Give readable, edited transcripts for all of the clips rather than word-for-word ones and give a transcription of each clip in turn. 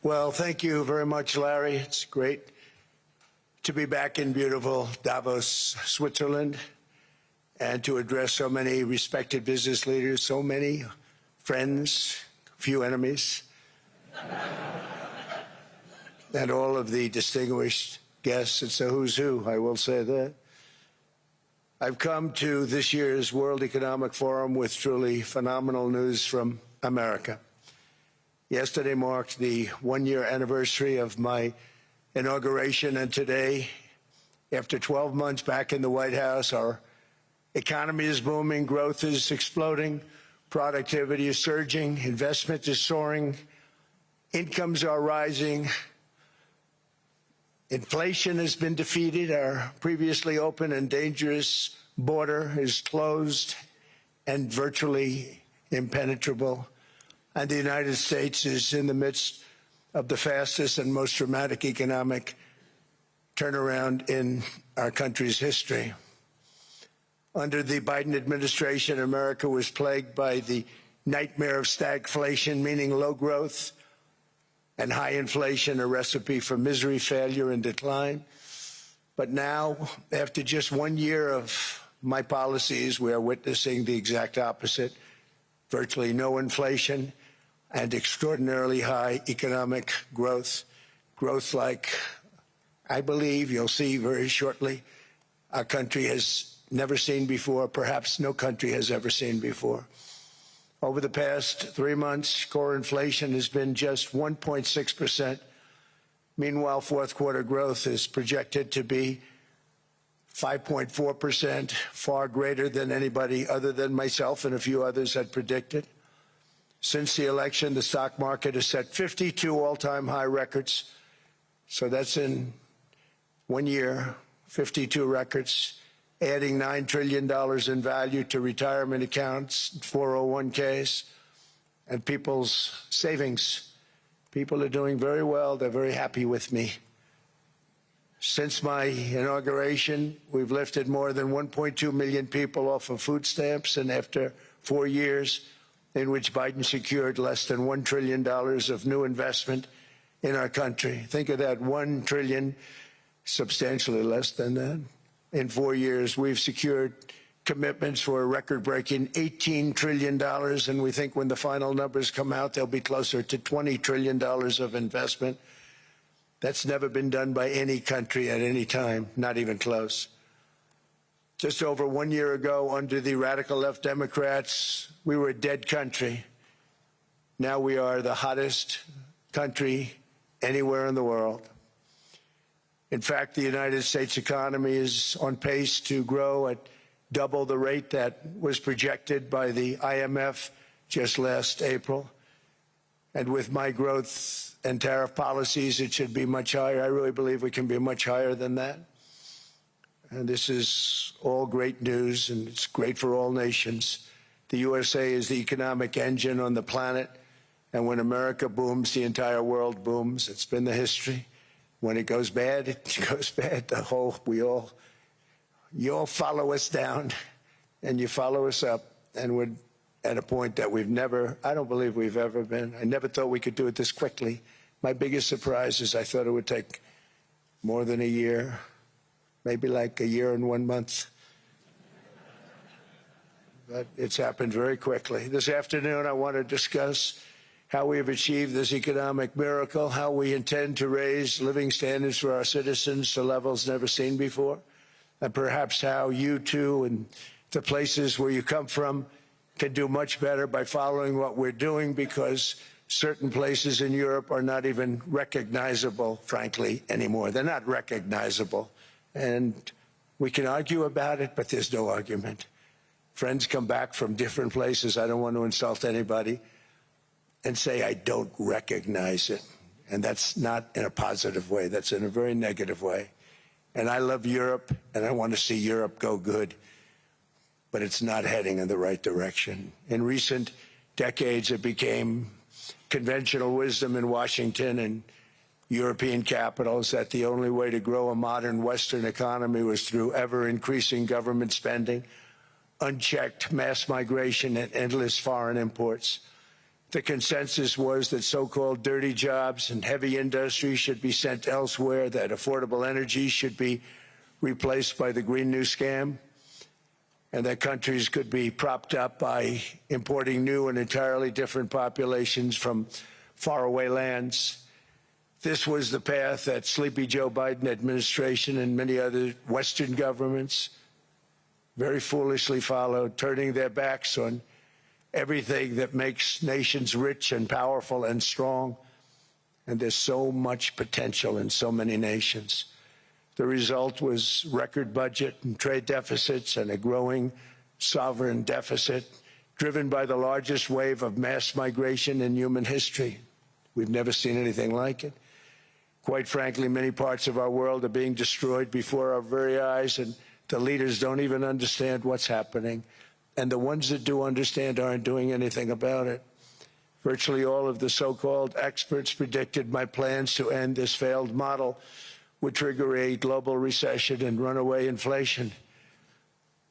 Well, thank you very much, Larry. It's great to be back in beautiful Davos, Switzerland, and to address so many respected business leaders, so many friends, few enemies, and all of the distinguished guests. It's a who's who, I will say that. I've come to this year's World Economic Forum with truly phenomenal news from America. Yesterday marked the one-year anniversary of my inauguration, and today, after 12 months back in the White House, our economy is booming, growth is exploding, productivity is surging, investment is soaring, incomes are rising, inflation has been defeated, our previously open and dangerous border is closed and virtually impenetrable, and the United States is in the midst of the fastest and most dramatic economic turnaround in our country's history. Under the Biden administration, America was plagued by the nightmare of stagflation, meaning low growth and high inflation, a recipe for misery, failure, and decline. But now, after just 1 year of my policies, we are witnessing the exact opposite: virtually no inflation and extraordinarily high economic growth. Growth like I believe you'll see very shortly our country has never seen before, perhaps no country has ever seen before. Over the past 3 months, core inflation has been just 1.6%. Meanwhile, fourth quarter growth is projected to be 5.4%, far greater than anybody other than myself and a few others had predicted. Since the election, the stock market has set 52 all-time high records. So that's in 1 year, 52 records, adding $9 trillion in value to retirement accounts, 401ks, and people's savings. People are doing very well. They're very happy with me. Since my inauguration, we've lifted more than 1.2 million people off of food stamps, and after 4 years in which Biden secured less than $1 trillion of new investment in our country. Think of that, $1 trillion, substantially less than that. In 4 years, we've secured commitments for a record-breaking $18 trillion, and we think when the final numbers come out, they'll be closer to $20 trillion of investment. That's never been done by any country at any time, not even close. Just over 1 year ago, under the radical left Democrats, we were a dead country. Now we are the hottest country anywhere in the world. In fact, the United States economy is on pace to grow at double the rate that was projected by the IMF just last April. And with my growth and tariff policies, it should be much higher. I really believe we can be much higher than that. And this is all great news, and it's great for all nations. The USA is the economic engine on the planet, and when America booms, the entire world booms. It's been the history. When it goes bad, it goes bad. You all follow us down, and you follow us up, and we're at a point that I don't believe we've ever been. I never thought we could do it this quickly. My biggest surprise is I thought it would take more than a year, maybe like a year and 1 month. But it's happened very quickly. This afternoon, I want to discuss how we have achieved this economic miracle, how we intend to raise living standards for our citizens to levels never seen before, and perhaps how you too and the places where you come from can do much better by following what we're doing, because certain places in Europe are not even recognizable, frankly, anymore. They're not recognizable. And we can argue about it, but there's no argument. Friends come back from different places. I don't want to insult anybody and say I don't recognize it. And that's not in a positive way. That's in a very negative way. And I love Europe, and I want to see Europe go good. But it's not heading in the right direction. In recent decades, it became conventional wisdom in Washington and European capitals that the only way to grow a modern Western economy was through ever-increasing government spending, unchecked mass migration, and endless foreign imports. The consensus was that so-called dirty jobs and heavy industry should be sent elsewhere, that affordable energy should be replaced by the Green New Scam, and that countries could be propped up by importing new and entirely different populations from faraway lands. This was the path that sleepy Joe Biden administration and many other Western governments very foolishly followed, turning their backs on everything that makes nations rich and powerful and strong. And there's so much potential in so many nations. The result was record budget and trade deficits and a growing sovereign deficit driven by the largest wave of mass migration in human history. We've never seen anything like it. Quite frankly, many parts of our world are being destroyed before our very eyes, and the leaders don't even understand what's happening. And the ones that do understand aren't doing anything about it. Virtually all of the so-called experts predicted my plans to end this failed model would trigger a global recession and runaway inflation.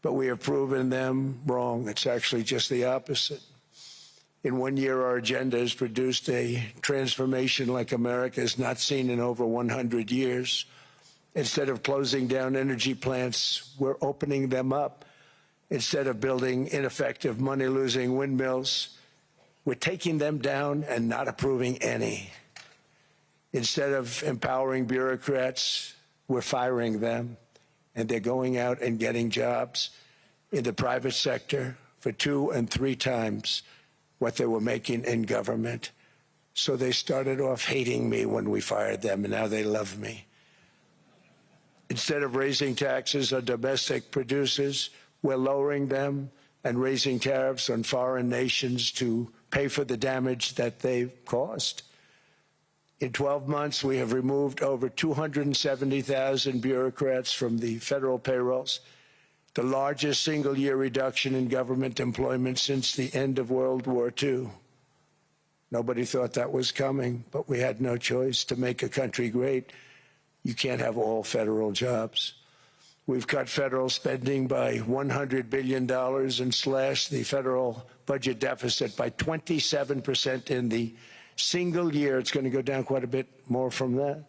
But we have proven them wrong. It's actually just the opposite. In 1 year, our agenda has produced a transformation like America has not seen in over 100 years. Instead of closing down energy plants, we're opening them up. Instead of building ineffective, money-losing windmills, we're taking them down and not approving any. Instead of empowering bureaucrats, we're firing them, and they're going out and getting jobs in the private sector for 2 and 3 times what they were making in government. So they started off hating me when we fired them, and now they love me. Instead of raising taxes on domestic producers, we're lowering them and raising tariffs on foreign nations to pay for the damage that they've caused. In 12 months, we have removed over 270,000 bureaucrats from the federal payrolls, the largest single-year reduction in government employment since the end of World War II. Nobody thought that was coming, but we had no choice. To make a country great, you can't have all federal jobs. We've cut federal spending by $100 billion and slashed the federal budget deficit by 27% in the single year. It's going to go down quite a bit more from that,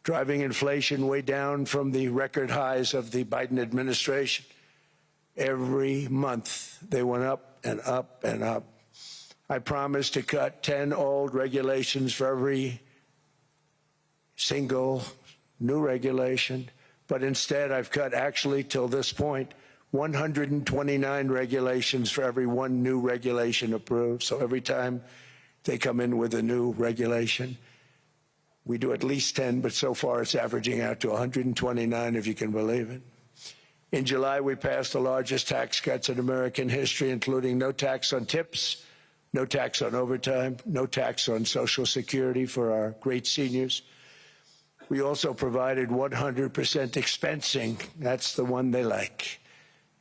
driving inflation way down from the record highs of the Biden administration. Every month, they went up and up and up. I promised to cut 10 old regulations for every single new regulation. But instead, I've cut, actually, till this point, 129 regulations for every 1 new regulation approved. So every time they come in with a new regulation, we do at least 10, but so far it's averaging out to 129, if you can believe it. In July, we passed the largest tax cuts in American history, including no tax on tips, no tax on overtime, no tax on Social Security for our great seniors. We also provided 100% expensing, that's the one they like,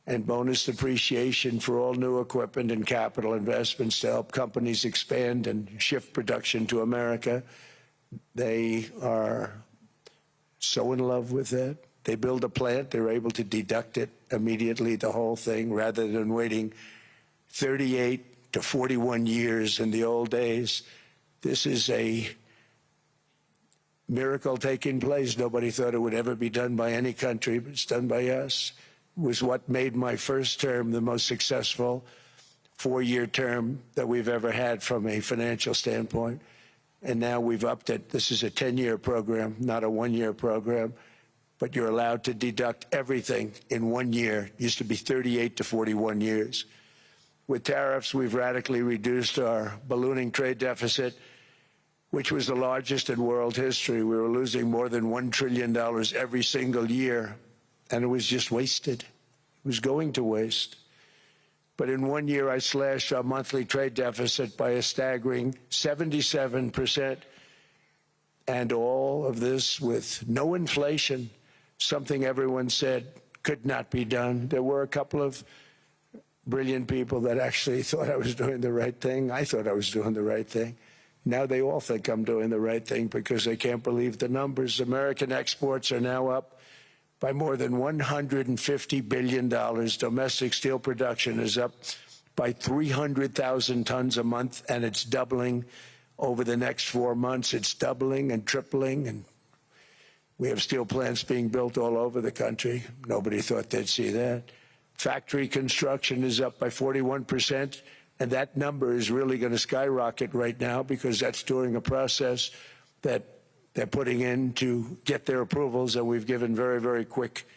and bonus depreciation for all new equipment and capital investments to help companies expand and shift production to America. They are so in love with it. They build a plant, they're able to deduct it immediately, the whole thing, rather than waiting 38 to 41 years in the old days. This is a miracle taking place. Nobody thought it would ever be done by any country, but it's done by us. It was what made my first term the most successful 4-year term that we've ever had from a financial standpoint. And now we've upped it. This is a 10-year program, not a 1-year program. But you're allowed to deduct everything in 1 year. It used to be 38 to 41 years. With tariffs, we've radically reduced our ballooning trade deficit, which was the largest in world history. We were losing more than $1 trillion every single year, and it was just wasted. It was going to waste. But in 1 year, I slashed our monthly trade deficit by a staggering 77%, and all of this with no inflation, something everyone said could not be done. There were a couple of brilliant people that actually thought I was doing the right thing. I thought I was doing the right thing. Now they all think I'm doing the right thing because they can't believe the numbers. American exports are now up by more than $150 billion. Domestic steel production is up by 300,000 tons a month, and it's doubling over the next 4 months. It's doubling and tripling, and we have steel plants being built all over the country. Nobody thought they'd see that. Factory construction is up by 41%, and that number is really going to skyrocket right now because that's during a process that they're putting in to get their approvals, and we've given very, very quick,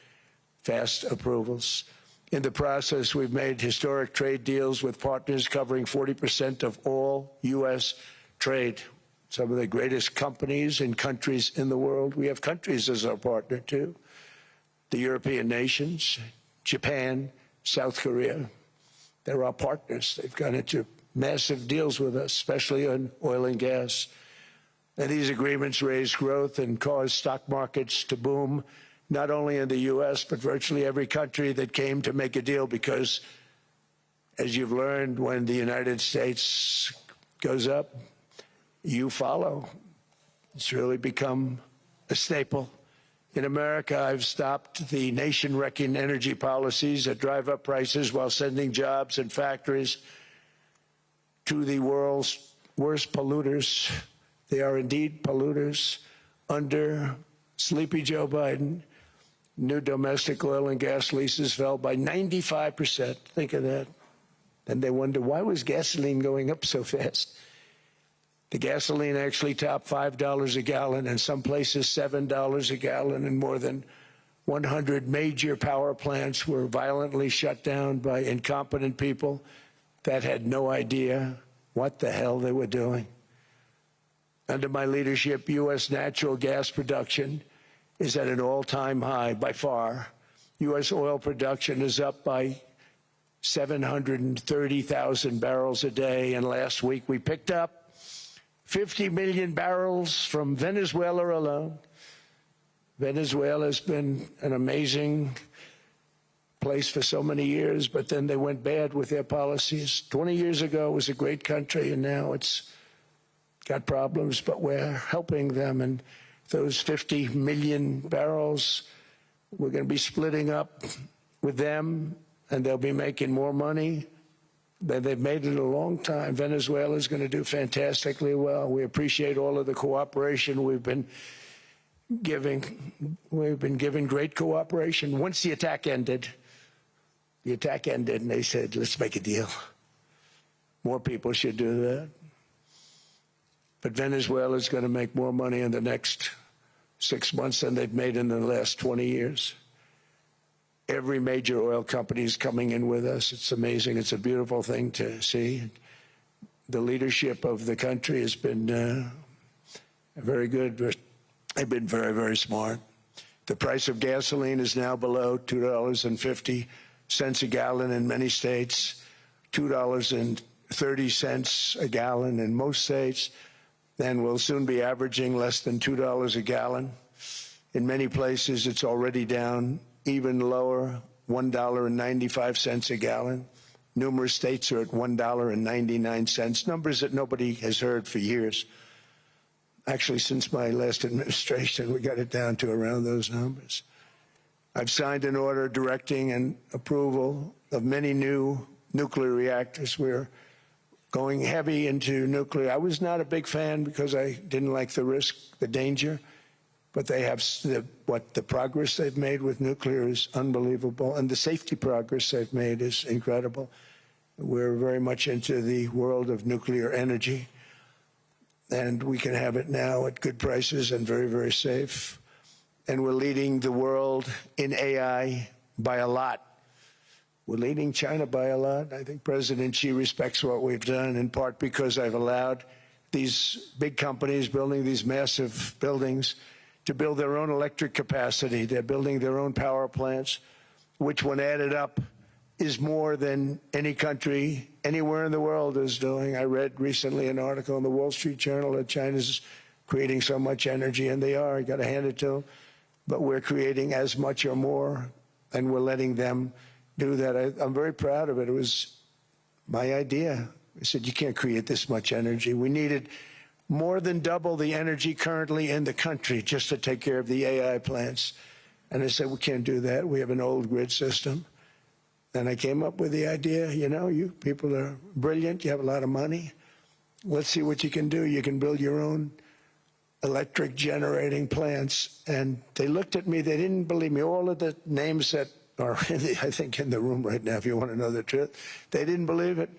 fast approvals. In the process, we've made historic trade deals with partners covering 40% of all U.S. trade. Some of the greatest companies and countries in the world. We have countries as our partner, too. The European nations, Japan, South Korea. They're our partners. They've gone into massive deals with us, especially on oil and gas. And these agreements raise growth and cause stock markets to boom, not only in the U.S., but virtually every country that came to make a deal, because, as you've learned, when the United States goes up, you follow. It's really become a staple. In America, I've stopped the nation-wrecking energy policies that drive up prices while sending jobs and factories to the world's worst polluters. They are indeed polluters. Under sleepy Joe Biden, new domestic oil and gas leases fell by 95%. Think of that. And they wonder, why was gasoline going up so fast? The gasoline actually topped $5 a gallon, and some places $7 a gallon, and more than 100 major power plants were violently shut down by incompetent people that had no idea what the hell they were doing. Under my leadership, U.S. natural gas production is at an all-time high by far. U.S. oil production is up by 730,000 barrels a day, and last week we picked up 50 million barrels from Venezuela alone. Venezuela has been an amazing place for so many years, but then they went bad with their policies. 20 years ago, it was a great country, and now it's got problems, but we're helping them. And those 50 million barrels, we're going to be splitting up with them, and they'll be making more money. They've made it a long time. Venezuela is going to do fantastically well. We appreciate all of the cooperation we've been giving. We've been giving great cooperation. Once the attack ended, and they said, let's make a deal. More people should do that. But Venezuela is going to make more money in the next 6 months than they've made in the last 20 years. Every major oil company is coming in with us. It's amazing. It's a beautiful thing to see. The leadership of the country has been very good. They've been very, very smart. The price of gasoline is now below $2.50 a gallon in many states, $2.30 a gallon in most states, and will soon be averaging less than $2 a gallon. In many places, it's already down even lower, $1.95 a gallon. Numerous states are at $1.99, numbers that nobody has heard for years. Actually, since my last administration, we got it down to around those numbers. I've signed an order directing and approval of many new nuclear reactors. We're going heavy into nuclear. I was not a big fan because I didn't like the risk, the danger. But they have the progress they've made with nuclear is unbelievable, and the safety progress they've made is incredible. We're very much into the world of nuclear energy, and we can have it now at good prices and very, very safe. And we're leading the world in AI by a lot. We're leading China by a lot. I think President Xi respects what we've done, in part because I've allowed these big companies building these massive buildings to build their own electric capacity. They're building their own power plants, which, when added up, is more than any country anywhere in the world is doing. I read recently an article in the Wall Street Journal that China's creating so much energy, and they are. You got to hand it to them. But we're creating as much or more, and we're letting them do that. I'm very proud of it. It was my idea. I said, you can't create this much energy. We needed more than double the energy currently in the country just to take care of the AI plants. And I said, we can't do that. We have an old grid system. And I came up with the idea, you know, you people are brilliant, you have a lot of money. Let's see what you can do. You can build your own electric generating plants. And they looked at me, they didn't believe me. All of the names that are, I think, in the room right now, if you want to know the truth, they didn't believe it.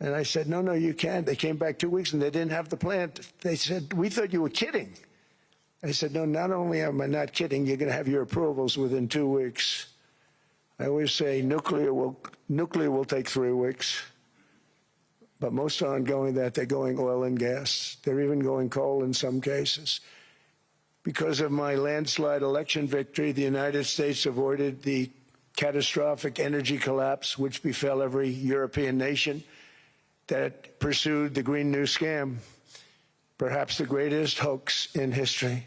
And I said, no, you can't. They came back 2 weeks and they didn't have the plant. They said, we thought you were kidding. I said, no, not only am I not kidding, you're going to have your approvals within 2 weeks. I always say nuclear will take 3 weeks. But most aren't going that. They're going oil and gas. They're even going coal in some cases. Because of my landslide election victory, the United States avoided the catastrophic energy collapse which befell every European nation that pursued the Green New Scam, perhaps the greatest hoax in history.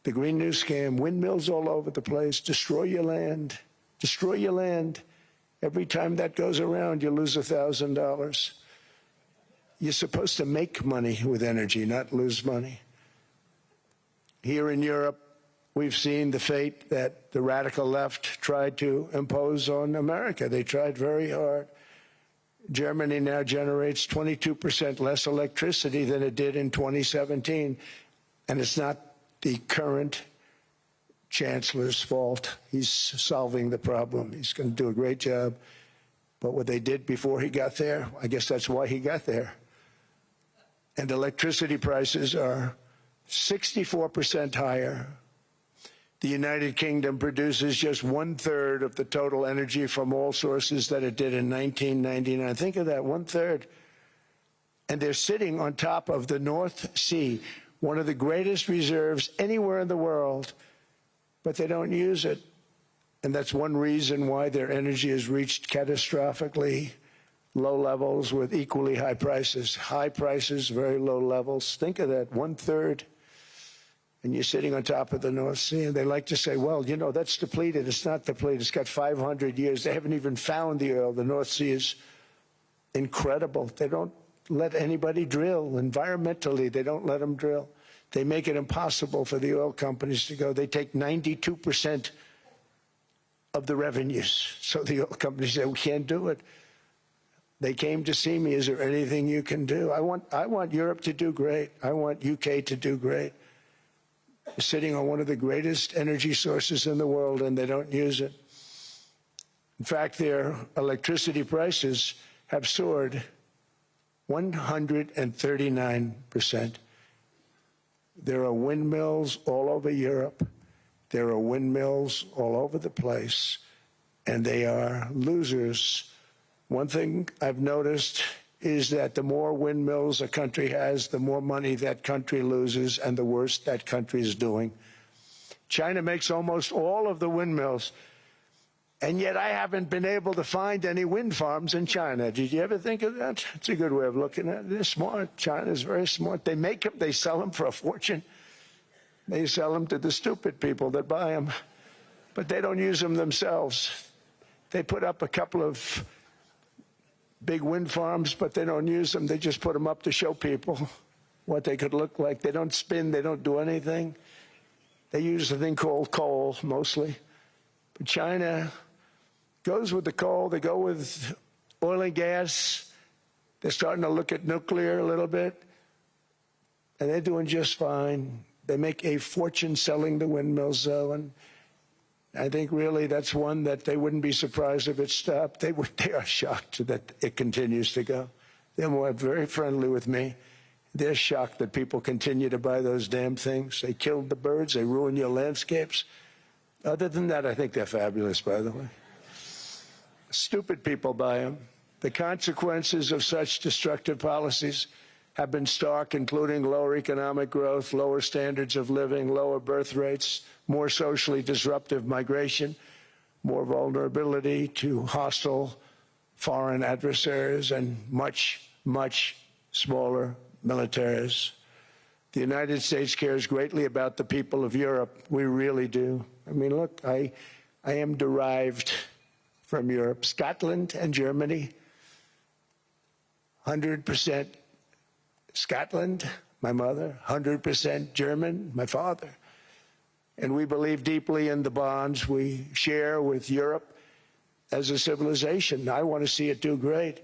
The Green New Scam, windmills all over the place, destroy your land, destroy your land. Every time that goes around, you lose $1,000. You're supposed to make money with energy, not lose money. Here in Europe, we've seen the fate that the radical left tried to impose on America. They tried very hard. Germany now generates 22% less electricity than it did in 2017. And it's not the current chancellor's fault. He's solving the problem. He's going to do a great job. But what they did before he got there, I guess that's why he got there. And electricity prices are 64% higher. The United Kingdom produces just 1/3 of the total energy from all sources that it did in 1999. Think of that, 1/3. And they're sitting on top of the North Sea, one of the greatest reserves anywhere in the world, but they don't use it. And that's one reason why their energy has reached catastrophically low levels with equally high prices. High prices, very low levels. Think of that, 1/3. And you're sitting on top of the North Sea, and they like to say, well, you know, that's depleted. It's not depleted. It's got 500 years. They haven't even found the oil. The North Sea is incredible. They don't let anybody drill. Environmentally, they don't let them drill. They make it impossible for the oil companies to go. They take 92% of the revenues. So the oil companies say, we can't do it. They came to see me. Is there anything you can do? I want Europe to do great. I want UK to do great. Sitting on one of the greatest energy sources in the world, and they don't use it. In fact, their electricity prices have soared 139%. There are windmills all over Europe. There are windmills all over the place, and they are losers. One thing I've noticed is that the more windmills a country has, the more money that country loses and the worse that country is doing. China makes almost all of the windmills, and yet I haven't been able to find any wind farms in China. Did you ever think of that? It's a good way of looking at it. They're smart. China's very smart. They make them, they sell them for a fortune. They sell them to the stupid people that buy them, but they don't use them themselves. They put up a couple of big wind farms, but they don't use them. They just put them up to show people what they could look like. They don't spin. They don't do anything. They use a thing called coal, mostly. But China goes with the coal. They go with oil and gas. They're starting to look at nuclear a little bit. And they're doing just fine. They make a fortune selling the windmills, though, and I think really that's one that they wouldn't be surprised if it stopped. They are shocked that it continues to go. They're very friendly with me. They're shocked that people continue to buy those damn things. They killed the birds. They ruin your landscapes. Other than that, I think they're fabulous, by the way. Stupid people buy them. The consequences of such destructive policies have been stark, including lower economic growth, lower standards of living, lower birth rates, more socially disruptive migration, more vulnerability to hostile foreign adversaries, and much, much smaller militaries. The United States cares greatly about the people of Europe. We really do. I mean, look, I am derived from Europe. Scotland and Germany, 100% Scotland, my mother, 100% German, my father. And we believe deeply in the bonds we share with Europe as a civilization. I want to see it do great.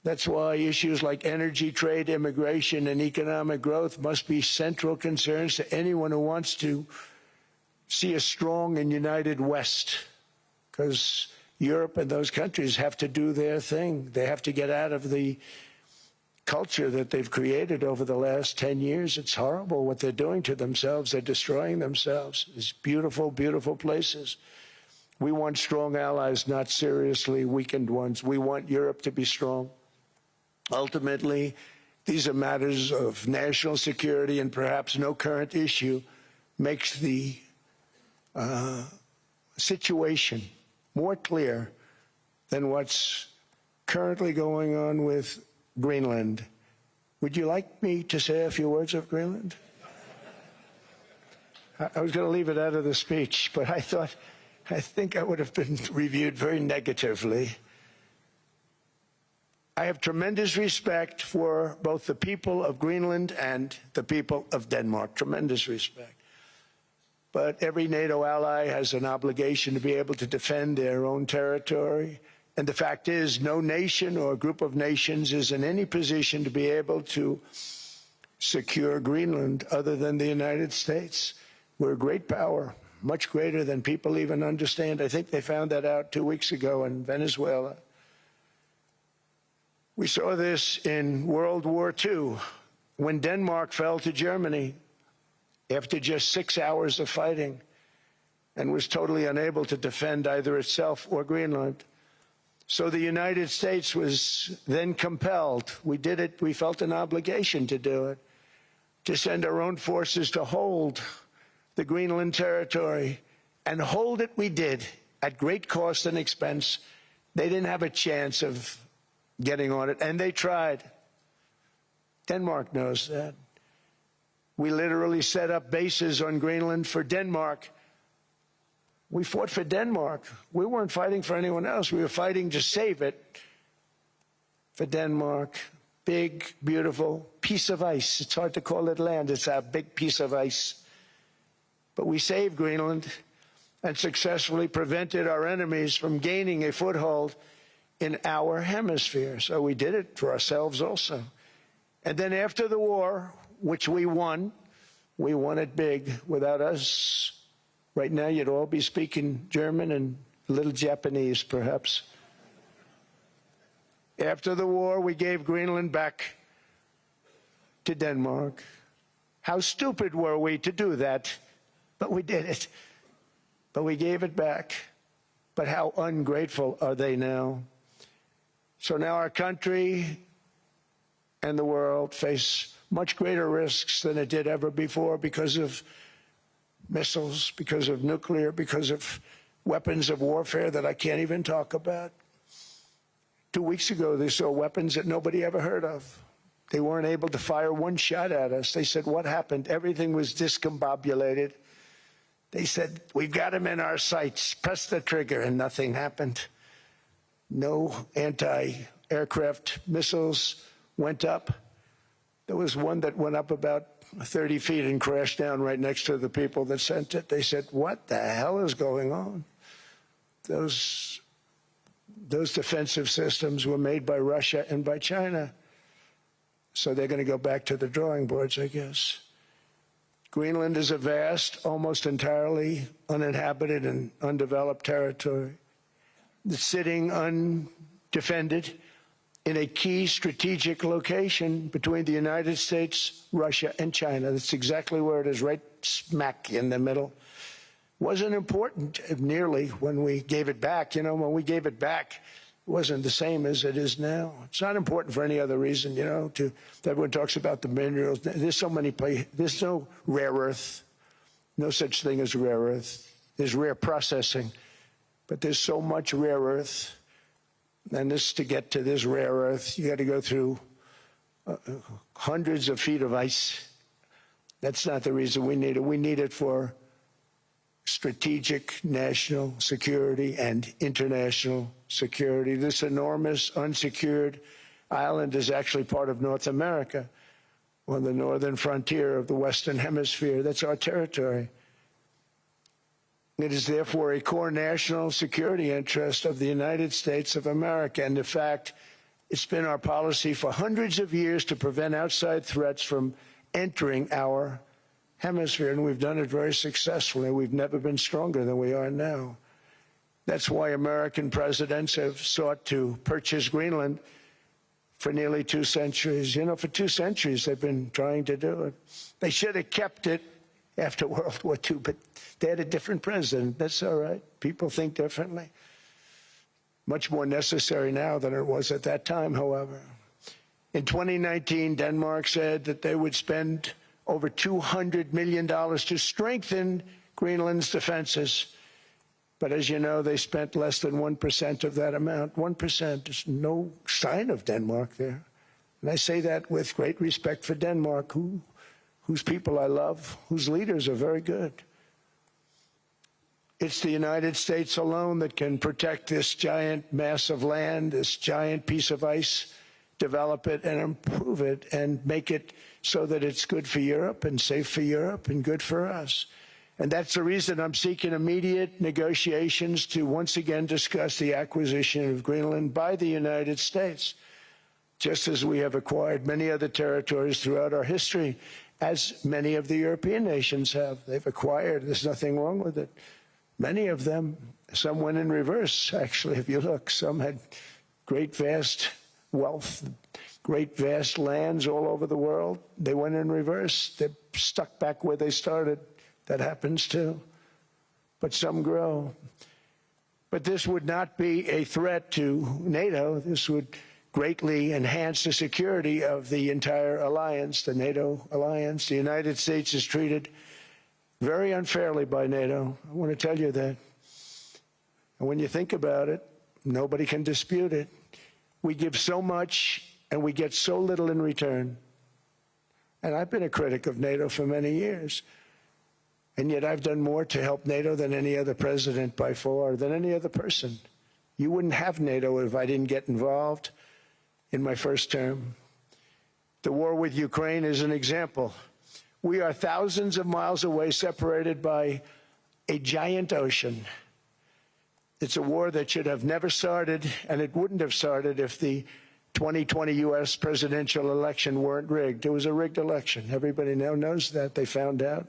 That's why issues like energy, trade, immigration, and economic growth must be central concerns to anyone who wants to see a strong and united West, because Europe and those countries have to do their thing. They have to get out of the culture that they've created over the last 10 years. It's horrible what they're doing to themselves. They're destroying themselves. It's beautiful, beautiful places. We want strong allies, not seriously weakened ones. We want Europe to be strong. Ultimately, these are matters of national security, and perhaps no current issue makes the situation more clear than what's currently going on with Greenland. Would you like me to say a few words of Greenland? I was going to leave it out of the speech, but I think I would have been reviewed very negatively. I have tremendous respect for both the people of Greenland and the people of Denmark, tremendous respect. But every NATO ally has an obligation to be able to defend their own territory. And the fact is, no nation or group of nations is in any position to be able to secure Greenland other than the United States. We're a great power, much greater than people even understand. I think they found that out 2 weeks ago in Venezuela. We saw this in World War II, when Denmark fell to Germany after just 6 hours of fighting and was totally unable to defend either itself or Greenland. So the United States was then compelled, we did it, we felt an obligation to do it, to send our own forces to hold the Greenland territory, and hold it we did at great cost and expense. They didn't have a chance of getting on it, and they tried. Denmark knows that. We literally set up bases on Greenland for Denmark. We fought for Denmark. We weren't fighting for anyone else. We were fighting to save it for Denmark. Big, beautiful piece of ice. It's hard to call it land. It's a big piece of ice. But we saved Greenland and successfully prevented our enemies from gaining a foothold in our hemisphere. So we did it for ourselves also. And then after the war, which we won it big. Without us, right now you'd all be speaking German and a little Japanese, perhaps. After the war, we gave Greenland back to Denmark. How stupid were we to do that? But we did it. But we gave it back. But how ungrateful are they now? So now our country and the world face much greater risks than it did ever before because of missiles, because of nuclear, because of weapons of warfare that I can't even talk about. 2 weeks ago, they saw weapons that nobody ever heard of. They weren't able to fire one shot at us. They said, what happened? Everything was discombobulated. They said, we've got them in our sights. Press the trigger, and nothing happened. No anti-aircraft missiles went up. There was one that went up about 30 feet and crashed down right next to the people that sent it. They said, what the hell is going on? Those defensive systems were made by Russia and by China. So they're going to go back to the drawing boards, I guess. Greenland is a vast, almost entirely uninhabited and undeveloped territory. It's sitting undefended in a key strategic location between the United States, Russia, and China. That's exactly where it is, right smack in the middle. Wasn't important nearly when we gave it back. You know, when we gave it back, it wasn't the same as it is now. It's not important for any other reason, you know, everyone talks about the minerals. There's so many places. There's no rare earth, no such thing as rare earth. There's rare processing, but there's so much rare earth. And to get to this rare earth, you got to go through hundreds of feet of ice. That's not the reason we need it. We need it for strategic national security and international security. This enormous unsecured island is actually part of North America, on the northern frontier of the Western Hemisphere. That's our territory. It is therefore a core national security interest of the United States of America. And in fact, it's been our policy for hundreds of years to prevent outside threats from entering our hemisphere, and we've done it very successfully. We've never been stronger than we are now. That's why American presidents have sought to purchase Greenland for nearly 2 centuries. You know, for 2 centuries they've been trying to do it. They should have kept it after World War II, but they had a different president. That's all right. People think differently. Much more necessary now than it was at that time, however. In 2019, Denmark said that they would spend over $200 million to strengthen Greenland's defenses. But as you know, they spent less than 1% of that amount. 1%. There's no sign of Denmark there. And I say that with great respect for Denmark, whose people I love, whose leaders are very good. It's the United States alone that can protect this giant mass of land, this giant piece of ice, develop it and improve it and make it so that it's good for Europe and safe for Europe and good for us. And that's the reason I'm seeking immediate negotiations to once again discuss the acquisition of Greenland by the United States, just as we have acquired many other territories throughout our history, as many of the European nations have. They've acquired. There's nothing wrong with it. Many of them, some went in reverse, actually, if you look. Some had great, vast wealth, great, vast lands all over the world. They went in reverse. They're stuck back where they started. That happens too. But some grow. But this would not be a threat to NATO. This would greatly enhance the security of the entire alliance, the NATO alliance. The United States is treated very unfairly by NATO. I want to tell you that. And when you think about it, nobody can dispute it. We give so much and we get so little in return. And I've been a critic of NATO for many years. And yet I've done more to help NATO than any other president by far, than any other person. You wouldn't have NATO if I didn't get involved in my first term. The war with Ukraine is an example. We are thousands of miles away, separated by a giant ocean. It's a war that should have never started, and it wouldn't have started if the 2020 U.S. presidential election weren't rigged. It was a rigged election. Everybody now knows that. They found out.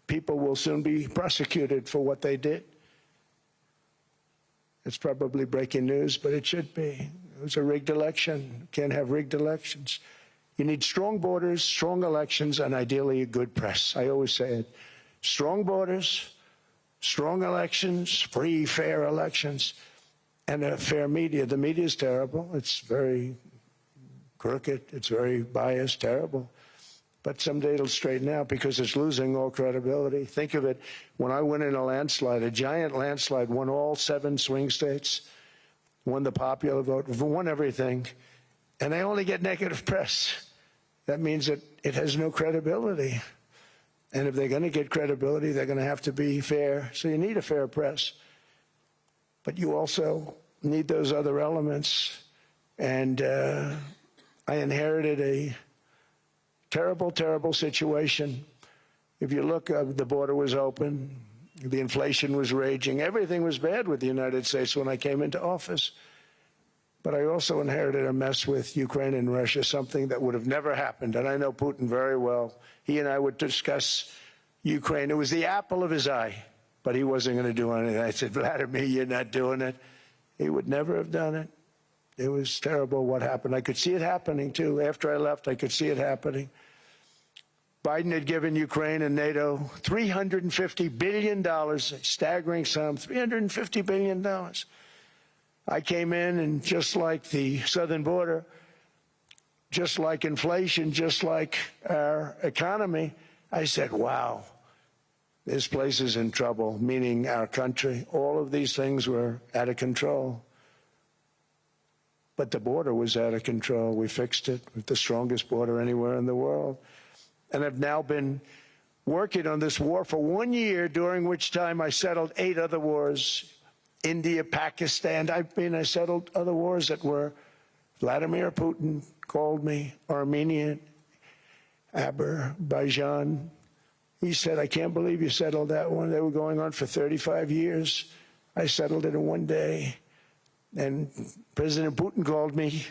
People will soon be prosecuted for what they did. It's probably breaking news, but it should be. It was a rigged election. You can't have rigged elections. You need strong borders, strong elections, and ideally a good press. I always say it. Strong borders, strong elections, free, fair elections, and a fair media. The media is terrible. It's very crooked. It's very biased, terrible. But someday it'll straighten out because it's losing all credibility. Think of it. When I win in a landslide, a giant landslide, won all 7 swing states, won the popular vote, won everything, and they only get negative press. That means that it has no credibility. And if they're going to get credibility, they're going to have to be fair. So you need a fair press. But you also need those other elements. And I inherited a terrible, terrible situation. If you look, the border was open. The inflation was raging. Everything was bad with the United States when I came into office. But I also inherited a mess with Ukraine and Russia, something that would have never happened. And I know Putin very well. He and I would discuss Ukraine. It was the apple of his eye, but he wasn't going to do anything. I said, Vladimir, you're not doing it. He would never have done it. It was terrible what happened. I could see it happening, too. After I left, I could see it happening. Biden had given Ukraine and NATO $350 billion, a staggering sum, $350 billion. I came in, and just like the southern border, just like inflation, just like our economy, I said, wow, this place is in trouble, meaning our country. All of these things were out of control. But the border was out of control. We fixed it with the strongest border anywhere in the world. And I've now been working on this war for 1 year, during which time I settled 8 other wars. India, Pakistan. I settled other wars that were Vladimir Putin called me, Armenia, Azerbaijan, He said, I can't believe you settled that one. They were going on for 35 years. I settled it in one day. And President Putin called me.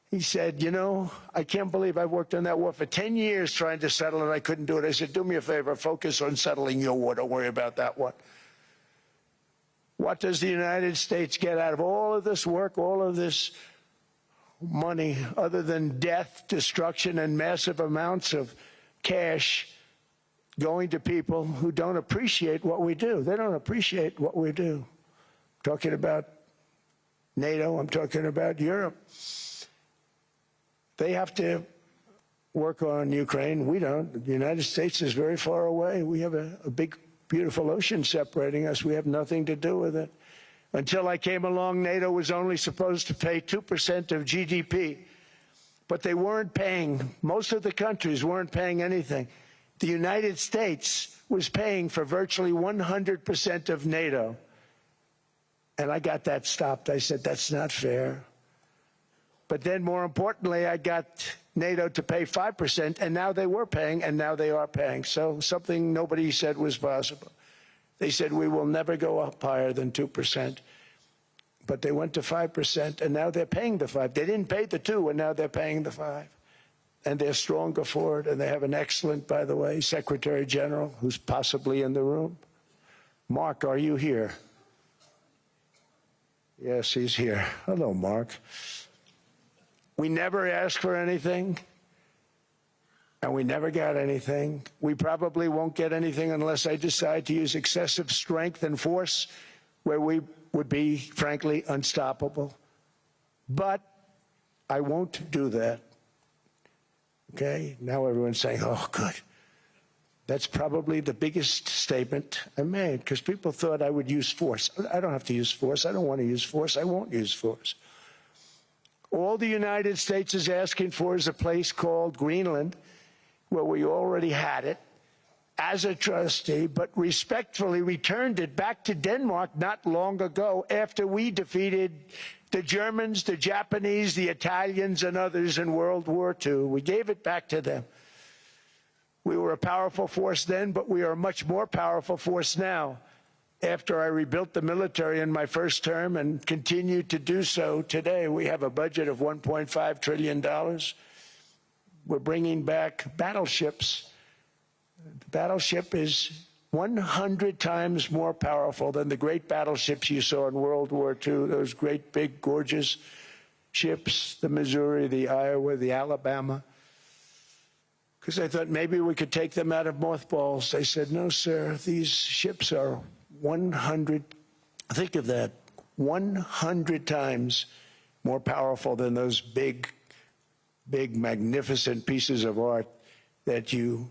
He said, you know, I can't believe I worked on that war for 10 years trying to settle it. I couldn't do it. I said, do me a favor, focus on settling your war. Don't worry about that one. What does the United States get out of all of this work, all of this money, other than death, destruction, and massive amounts of cash going to people who don't appreciate what we do? They don't appreciate what we do. I'm talking about NATO. I'm talking about Europe. They have to work on Ukraine. We don't. The United States is very far away. We have a big, beautiful ocean separating us. We have nothing to do with it. Until I came along, NATO was only supposed to pay 2% of GDP. But they weren't paying. Most of the countries weren't paying anything. The United States was paying for virtually 100% of NATO. And I got that stopped. I said, that's not fair. But then, more importantly, I got NATO to pay 5%, and now they were paying, and now they are paying. So something nobody said was possible. They said, we will never go up higher than 2%. But they went to 5%, and now they're paying the 5. They didn't pay the 2, and now they're paying the 5. And they're stronger for it, and they have an excellent, by the way, Secretary General, who's possibly in the room. Mark, are you here? Yes, he's here. Hello, Mark. We never asked for anything, and we never got anything. We probably won't get anything unless I decide to use excessive strength and force, where we would be, frankly, unstoppable. But I won't do that. Okay? Now everyone's saying, oh, good. That's probably the biggest statement I made, because people thought I would use force. I don't have to use force. I don't want to use force. I won't use force. All the United States is asking for is a place called Greenland, where we already had it as a trustee, but respectfully returned it back to Denmark not long ago after we defeated the Germans, the Japanese, the Italians, and others in World War II. We gave it back to them. We were a powerful force then, but we are a much more powerful force now. After I rebuilt the military in my first term and continue to do so today, we have a budget of $1.5 trillion. We're bringing back battleships. The battleship is 100 times more powerful than the great battleships you saw in World War II, those great, big, gorgeous ships, the Missouri, the Iowa, the Alabama. Because I thought maybe we could take them out of mothballs. They said, no, sir, these ships are 100, think of that, 100 times more powerful than those big, magnificent pieces of art that you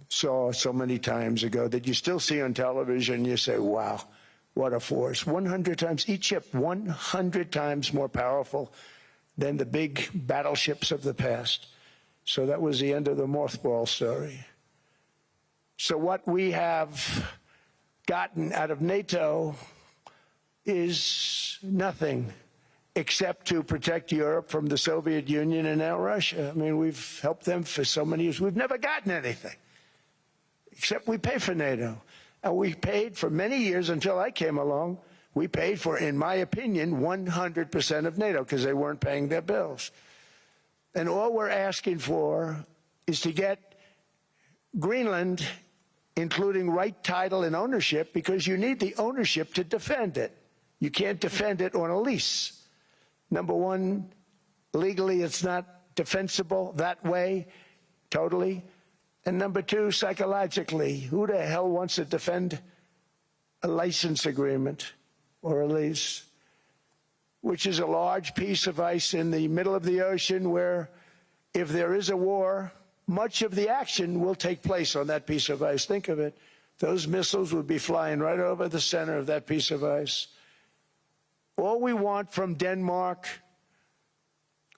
saw so many times ago, that you still see on television. You say, wow, what a force. 100 times, each ship 100 times more powerful than the big battleships of the past. So that was the end of the mothball story. So what we have gotten out of NATO is nothing except to protect Europe from the Soviet Union and now Russia. I mean, we've helped them for so many years. We've never gotten anything, except we pay for NATO. And we paid for many years until I came along. We paid for, in my opinion, 100% of NATO because they weren't paying their bills. And all we're asking for is to get Greenland, including right title and ownership, because you need the ownership to defend it. You can't defend it on a lease. Number one, legally it's not defensible that way, totally. And number two, psychologically, who the hell wants to defend a license agreement or a lease, which is a large piece of ice in the middle of the ocean where, if there is a war, much of the action will take place on that piece of ice. Think of it. Those missiles would be flying right over the center of that piece of ice. All we want from Denmark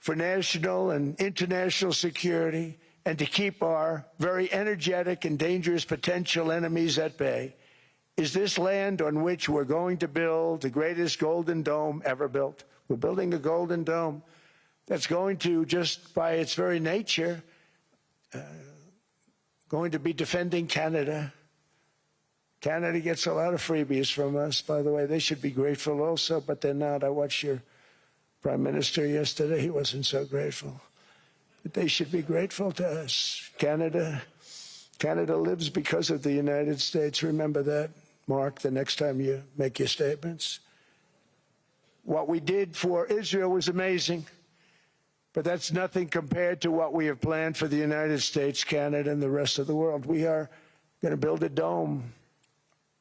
for national and international security and to keep our very energetic and dangerous potential enemies at bay is this land on which we're going to build the greatest golden dome ever built. We're building a golden dome that's going to, just by its very nature, going to be defending Canada. Canada gets a lot of freebies from us, by the way. They should be grateful also, but they're not. I watched your Prime Minister yesterday. He wasn't so grateful. But they should be grateful to us. Canada lives because of the United States. Remember that, Mark, the next time you make your statements. What we did for Israel was amazing, but that's nothing compared to what we have planned for the United States, Canada, and the rest of the world. We are going to build a dome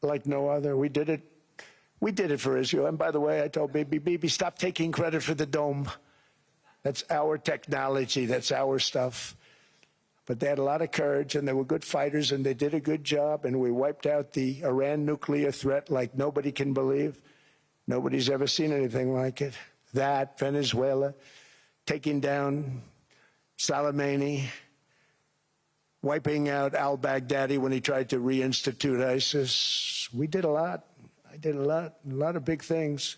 like no other. We did it for Israel. And by the way, I told Bibi, stop taking credit for the dome. That's our technology. That's our stuff. But they had a lot of courage, and they were good fighters, and they did a good job, and we wiped out the Iran nuclear threat like nobody can believe. Nobody's ever seen anything like it. That, Venezuela, taking down Soleimani, wiping out al-Baghdadi when he tried to reinstitute ISIS. We did a lot. I did a lot of big things,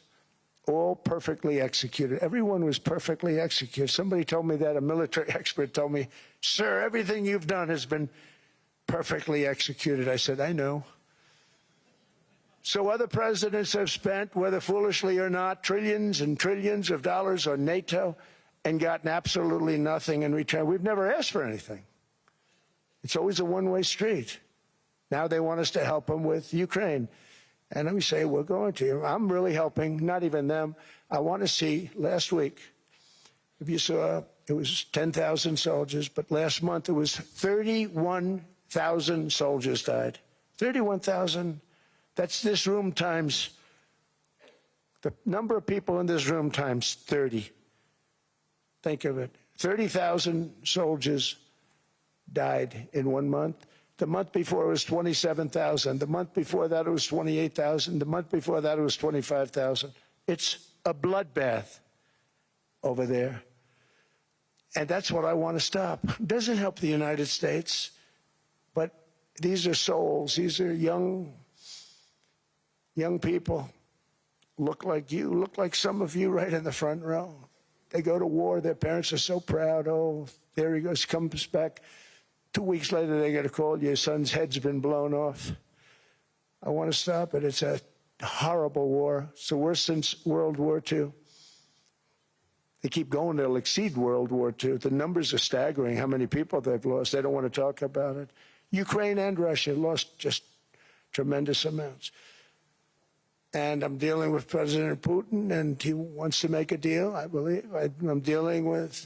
all perfectly executed. Everyone was perfectly executed. Somebody told me that, a military expert told me, sir, everything you've done has been perfectly executed. I said, I know. So other presidents have spent, whether foolishly or not, trillions and trillions of dollars on NATO and gotten absolutely nothing in return. We've never asked for anything. It's always a one-way street. Now they want us to help them with Ukraine. And we say, we're going to. I'm really helping, not even them. I want to see, last week, if you saw, it was 10,000 soldiers, but last month it was 31,000 soldiers died. 31,000. That's this room times, the number of people in this room times 30. Think of it. 30,000 soldiers died in 1 month. The month before it was 27,000. The month before that it was 28,000. The month before that it was 25,000. It's a bloodbath over there. And that's what I want to stop. It doesn't help the United States, but these are souls. These are young people. Look like you, look like some of you right in the front row. They go to war. Their parents are so proud. Oh, there he goes, comes back. 2 weeks later, they get a call, your son's head's been blown off. I want to stop it. It's a horrible war. It's the worst since World War II. They keep going, they'll exceed World War II. The numbers are staggering, how many people they've lost. They don't want to talk about it. Ukraine and Russia lost just tremendous amounts. And I'm dealing with President Putin, and he wants to make a deal, I believe. I'm dealing with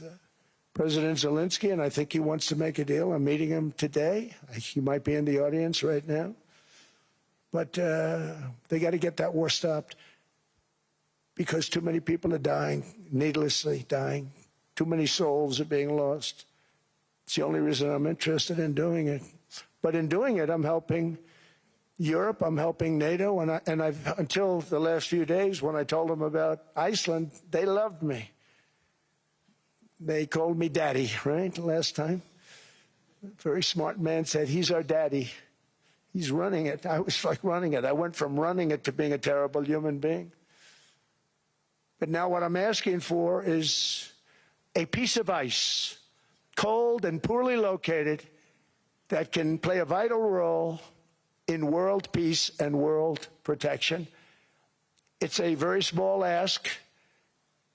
President Zelensky, and I think he wants to make a deal. I'm meeting him today. He might be in the audience right now. But they got to get that war stopped because too many people are dying, needlessly dying. Too many souls are being lost. It's the only reason I'm interested in doing it. But in doing it, I'm helping Europe, I'm helping NATO, and I've until the last few days when I told them about Iceland, they loved me. They called me daddy, right, last time. A very smart man said, he's our daddy. He's running it. I was like running it. I went from running it to being a terrible human being. But now what I'm asking for is a piece of ice, cold and poorly located, that can play a vital role in world peace and world protection. It's a very small ask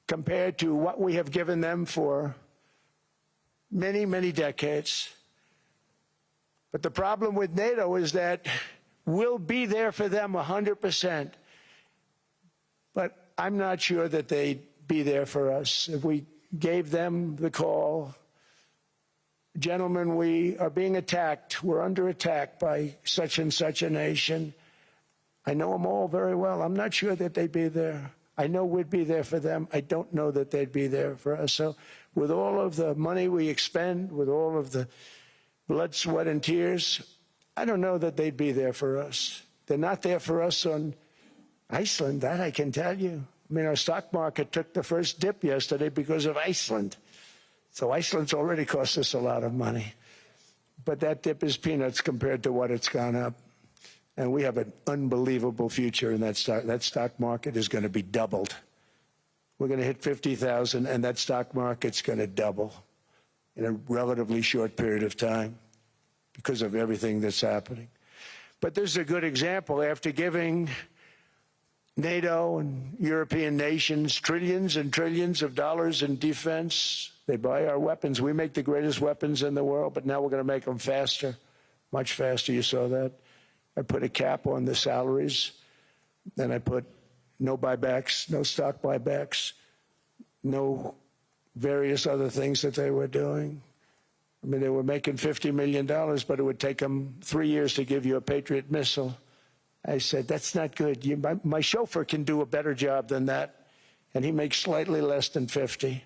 compared to what we have given them for many, many decades. But the problem with NATO is that we'll be there for them 100%. But I'm not sure that they'd be there for us. If we gave them the call, gentlemen, we are being attacked. We're under attack by such and such a nation. I know them all very well. I'm not sure that they'd be there. I know we'd be there for them. I don't know that they'd be there for us. So with all of the money we expend, with all of the blood, sweat, and tears, I don't know that they'd be there for us. They're not there for us on Iceland, that I can tell you. I mean, our stock market took the first dip yesterday because of Iceland. So Iceland's already cost us a lot of money. But that dip is peanuts compared to what it's gone up. And we have an unbelievable future in that stock. That stock market is going to be doubled. We're going to hit 50,000, and that stock market's going to double in a relatively short period of time. because of everything that's happening. But this is a good example. After giving NATO and European nations trillions and trillions of dollars in defense, they buy our weapons. We make the greatest weapons in the world, but now we're going to make them faster, much faster. You saw that. I put a cap on the salaries, and I put no buybacks, no stock buybacks, no various other things that they were doing. I mean, they were making $50 million, but it would take them 3 years to give you a Patriot missile. I said, that's not good. My chauffeur can do a better job than that, and he makes slightly less than 50.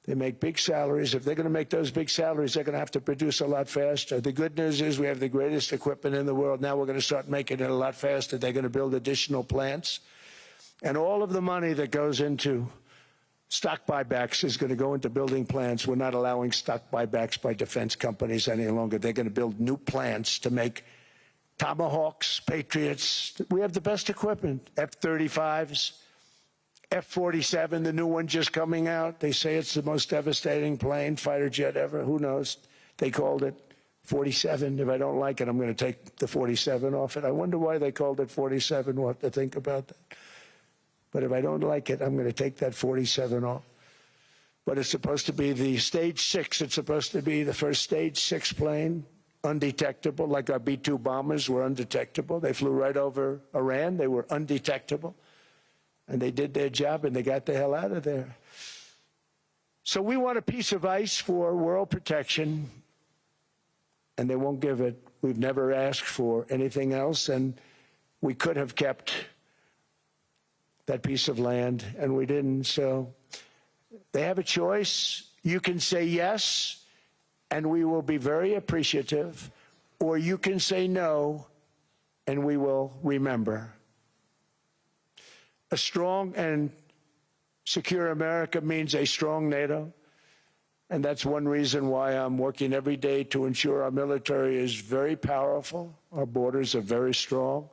They make big salaries. If they're going to make those big salaries, they're going to have to produce a lot faster. The good news is we have the greatest equipment in the world. Now we're going to start making it a lot faster. They're going to build additional plants. And all of the money that goes into stock buybacks is going to go into building plants. We're not allowing stock buybacks by defense companies any longer. They're going to build new plants to make Tomahawks, Patriots. We have the best equipment, F-35s, F-47, the new one just coming out. They say it's the most devastating plane, fighter jet ever. Who knows? They called it 47. If I don't like it, I'm going to take the 47 off it. I wonder why they called it 47. We'll have to think about that. But if I don't like it, I'm going to take that 47 off. But it's supposed to be the Stage 6. It's supposed to be the first Stage 6 plane, undetectable, like our B-2 bombers were undetectable. They flew right over Iran. They were undetectable. And they did their job, and they got the hell out of there. So we want a piece of ice for world protection, and they won't give it. We've never asked for anything else, and we could have kept that piece of land, and we didn't. So they have a choice. You can say yes, and we will be very appreciative, or you can say no, and we will remember. A strong and secure America means a strong NATO, and that's one reason why I'm working every day to ensure our military is very powerful, our borders are very strong,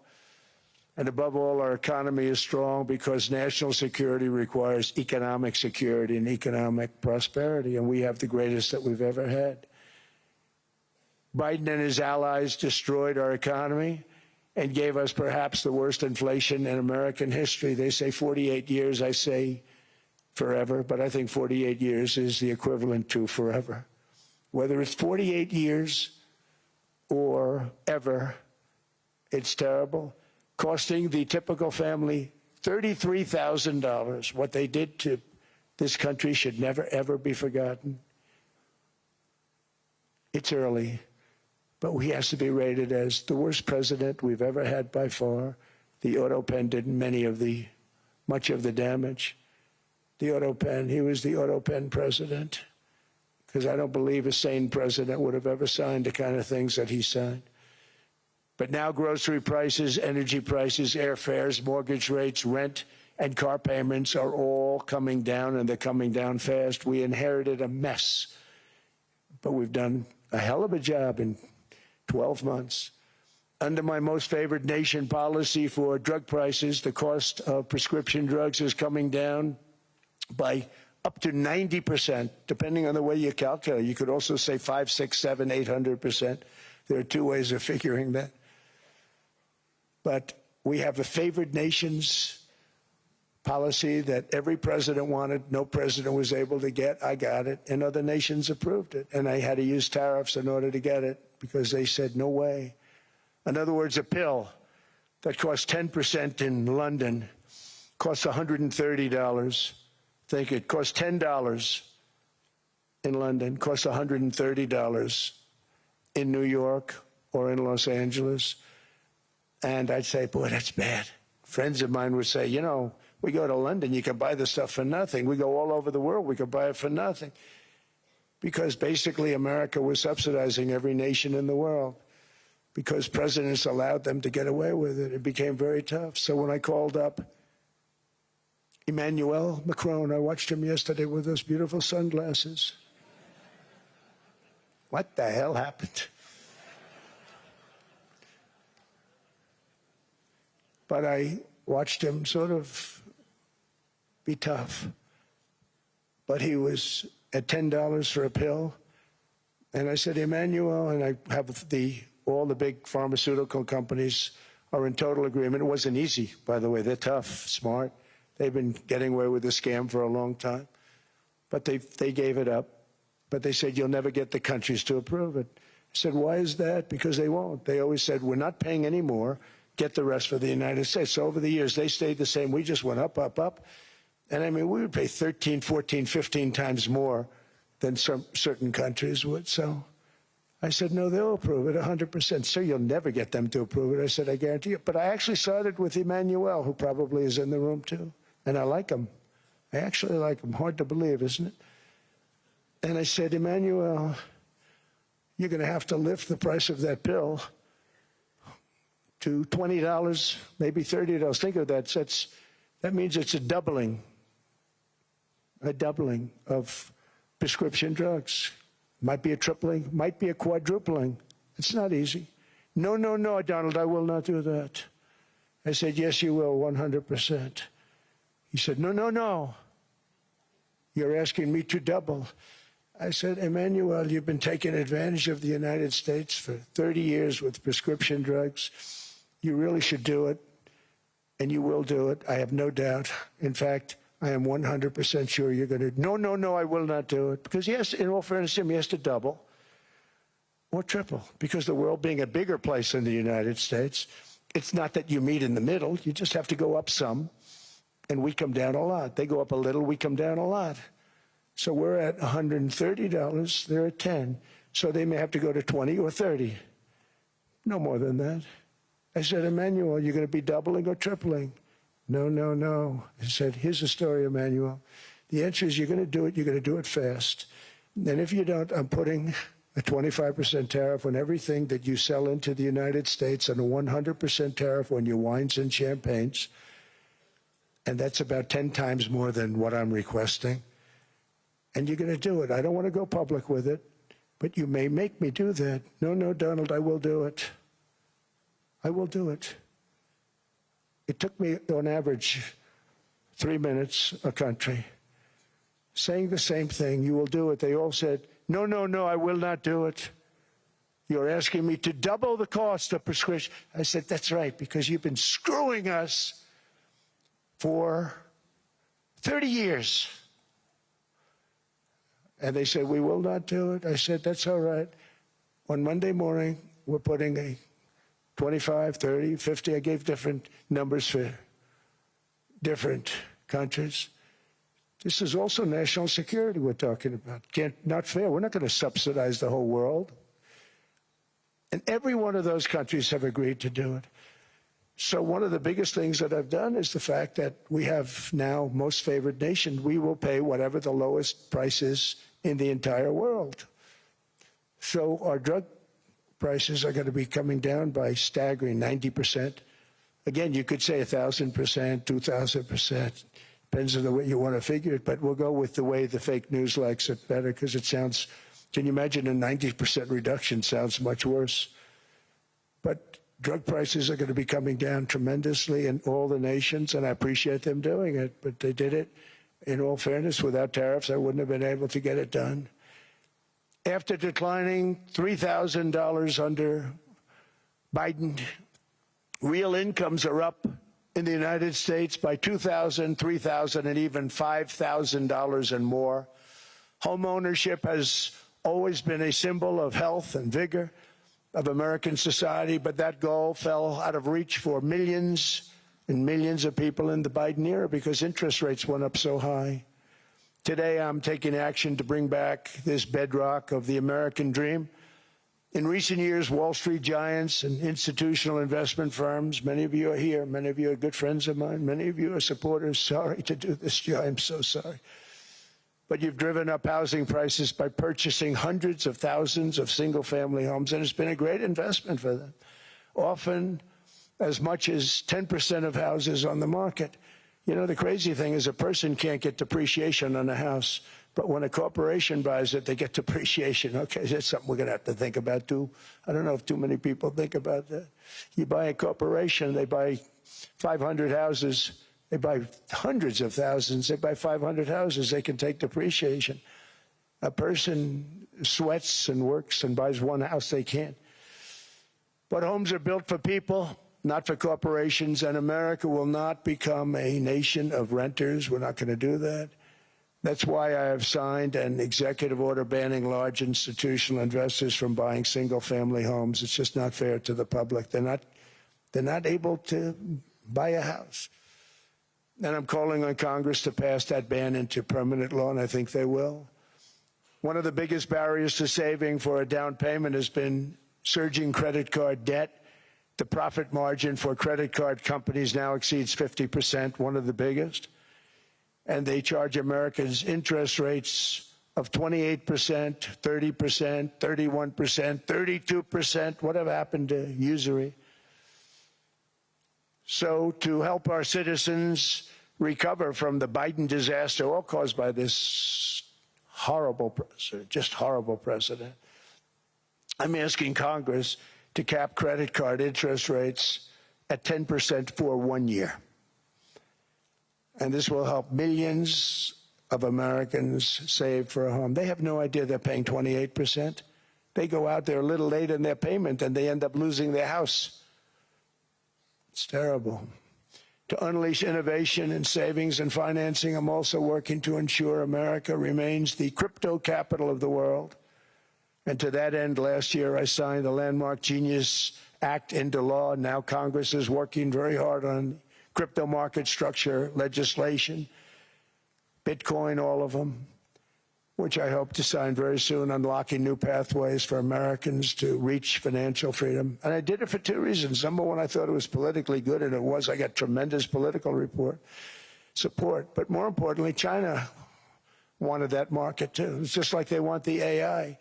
and above all, our economy is strong, because national security requires economic security and economic prosperity, and we have the greatest that we've ever had. Biden and his allies destroyed our economy and gave us perhaps the worst inflation in American history. They say 48 years, I say forever, but I think 48 years is the equivalent to forever. Whether it's 48 years or ever, it's terrible, costing the typical family $33,000. What they did to this country should never, ever be forgotten. It's early, but he has to be rated as the worst president we've ever had by far. The auto pen did much of the damage. The auto pen, he was the auto pen president, because I don't believe a sane president would have ever signed the kind of things that he signed. But now grocery prices, energy prices, airfares, mortgage rates, rent, and car payments are all coming down, and they're coming down fast. We inherited a mess, but we've done a hell of a job in 12 months. Under my most favored nation policy for drug prices, the cost of prescription drugs is coming down by up to 90%, depending on the way you calculate. You could also say 5, 6, 7, 800%. There are two ways of figuring that. But we have a favored nations policy that every president wanted, no president was able to get. I got it, and other nations approved it. And I had to use tariffs in order to get it, because they said, no way. In other words, a pill that costs 10% in London costs $130. Think it costs $10 in London, costs $130 in New York or in Los Angeles. And I'd say, boy, that's bad. Friends of mine would say, you know, we go to London, you can buy the stuff for nothing. We go all over the world, we can buy it for nothing. Because basically America was subsidizing every nation in the world, because presidents allowed them to get away with it. It became very tough. So when I called up Emmanuel Macron, I watched him yesterday with those beautiful sunglasses. What the hell happened? But I watched him sort of be tough. But he was at $10 for a pill. And I said, Emmanuel, and I have all the big pharmaceutical companies are in total agreement. It wasn't easy, by the way. They're tough, smart. They've been getting away with the scam for a long time. But they gave it up. But they said, you'll never get the countries to approve it. I said, why is that? Because they won't. They always said, we're not paying any more. Get the rest for the United States. So over the years, they stayed the same. We just went up, up, up. And I mean, we would pay 13, 14, 15 times more than some certain countries would. So I said, no, they'll approve it 100%. Sir, you'll never get them to approve it. I said, I guarantee you. But I actually started with Emmanuel, who probably is in the room too. And I like him. I actually like him. Hard to believe, isn't it? And I said, Emmanuel, you're going to have to lift the price of that pill to $20, maybe $30. Think of that. That means it's a doubling of prescription drugs. Might be a tripling, might be a quadrupling. It's not easy. No, no, no, Donald, I will not do that. I said, yes, you will, 100%. He said, no, no, no. You're asking me to double. I said, Emmanuel, you've been taking advantage of the United States for 30 years with prescription drugs. You really should do it, and you will do it. I have no doubt. In fact, I am 100% sure you're going to. No, no, no, I will not do it. Because, yes, in all fairness to him, he has to double or triple. Because the world being a bigger place than the United States, it's not that you meet in the middle. You just have to go up some, and we come down a lot. They go up a little, we come down a lot. So we're at $130, they're at 10. So they may have to go to 20 or 30. No more than that. I said, Emmanuel, you're going to be doubling or tripling? No, no, no. I said, here's the story, Emmanuel. The answer is you're going to do it. You're going to do it fast. And if you don't, I'm putting a 25% tariff on everything that you sell into the United States and a 100% tariff on your wines and champagnes. And that's about 10 times more than what I'm requesting. And you're going to do it. I don't want to go public with it, but you may make me do that. No, no, Donald, I will do it. I will do it. It took me, on average, 3 minutes a country, saying the same thing. You will do it. They all said, no, no, no, I will not do it. You're asking me to double the cost of prescription. I said, that's right, because you've been screwing us for 30 years. And they said, we will not do it. I said, that's all right. On Monday morning, we're putting a 25, 30, 50. I gave different numbers for different countries. This is also national security we're talking about. Not fair. We're not going to subsidize the whole world. And every one of those countries have agreed to do it. So one of the biggest things that I've done is the fact that we have now most favored nation. We will pay whatever the lowest price is in the entire world. So our drug prices are going to be coming down by staggering 90%. Again, you could say 1,000%, 2,000%. Depends on the way you want to figure it, but we'll go with the way the fake news likes it better because it sounds, can you imagine a 90% reduction sounds much worse. But drug prices are going to be coming down tremendously in all the nations, and I appreciate them doing it, but they did it. In all fairness, without tariffs, I wouldn't have been able to get it done. After declining $3,000 under Biden, real incomes are up in the United States by $2,000, $3,000, and even $5,000 and more. Home ownership has always been a symbol of health and vigor of American society, but that goal fell out of reach for millions and millions of people in the Biden era because interest rates went up so high. Today, I'm taking action to bring back this bedrock of the American dream. In recent years, Wall Street giants and institutional investment firms, many of you are here, many of you are good friends of mine, many of you are supporters. Sorry to do this, Joe, I'm so sorry. But you've driven up housing prices by purchasing hundreds of thousands of single-family homes, and it's been a great investment for them. Often as much as 10% of houses on the market. You know, the crazy thing is a person can't get depreciation on a house, but when a corporation buys it, they get depreciation. Okay, that's something we're going to have to think about, too. I don't know if too many people think about that. You buy a corporation, they buy 500 houses. They buy hundreds of thousands. They buy 500 houses. They can take depreciation. A person sweats and works and buys one house they can. But homes are built for people, not for corporations, and America will not become a nation of renters. We're not going to do that. That's why I have signed an executive order banning large institutional investors from buying single-family homes. It's just not fair to the public. They're not able to buy a house. And I'm calling on Congress to pass that ban into permanent law, and I think they will. One of the biggest barriers to saving for a down payment has been surging credit card debt. The profit margin for credit card companies now exceeds 50%, one of the biggest. And they charge Americans interest rates of 28%, 30%, 31%, 32%. Whatever happened to usury? So to help our citizens recover from the Biden disaster, all caused by this horrible president, just horrible president, I'm asking Congress to cap credit card interest rates at 10% for 1 year. And this will help millions of Americans save for a home. They have no idea they're paying 28%. They go out there a little late in their payment and they end up losing their house. It's terrible. To unleash innovation in savings and financing, I'm also working to ensure America remains the crypto capital of the world. And to that end, last year I signed the landmark Genius Act into law. Now Congress is working very hard on crypto market structure legislation, Bitcoin, all of them, which I hope to sign very soon, unlocking new pathways for Americans to reach financial freedom. And I did it for two reasons. Number one, I thought it was politically good, and it was. I got tremendous political support. But more importantly, China wanted that market too. It's just like they want the AI.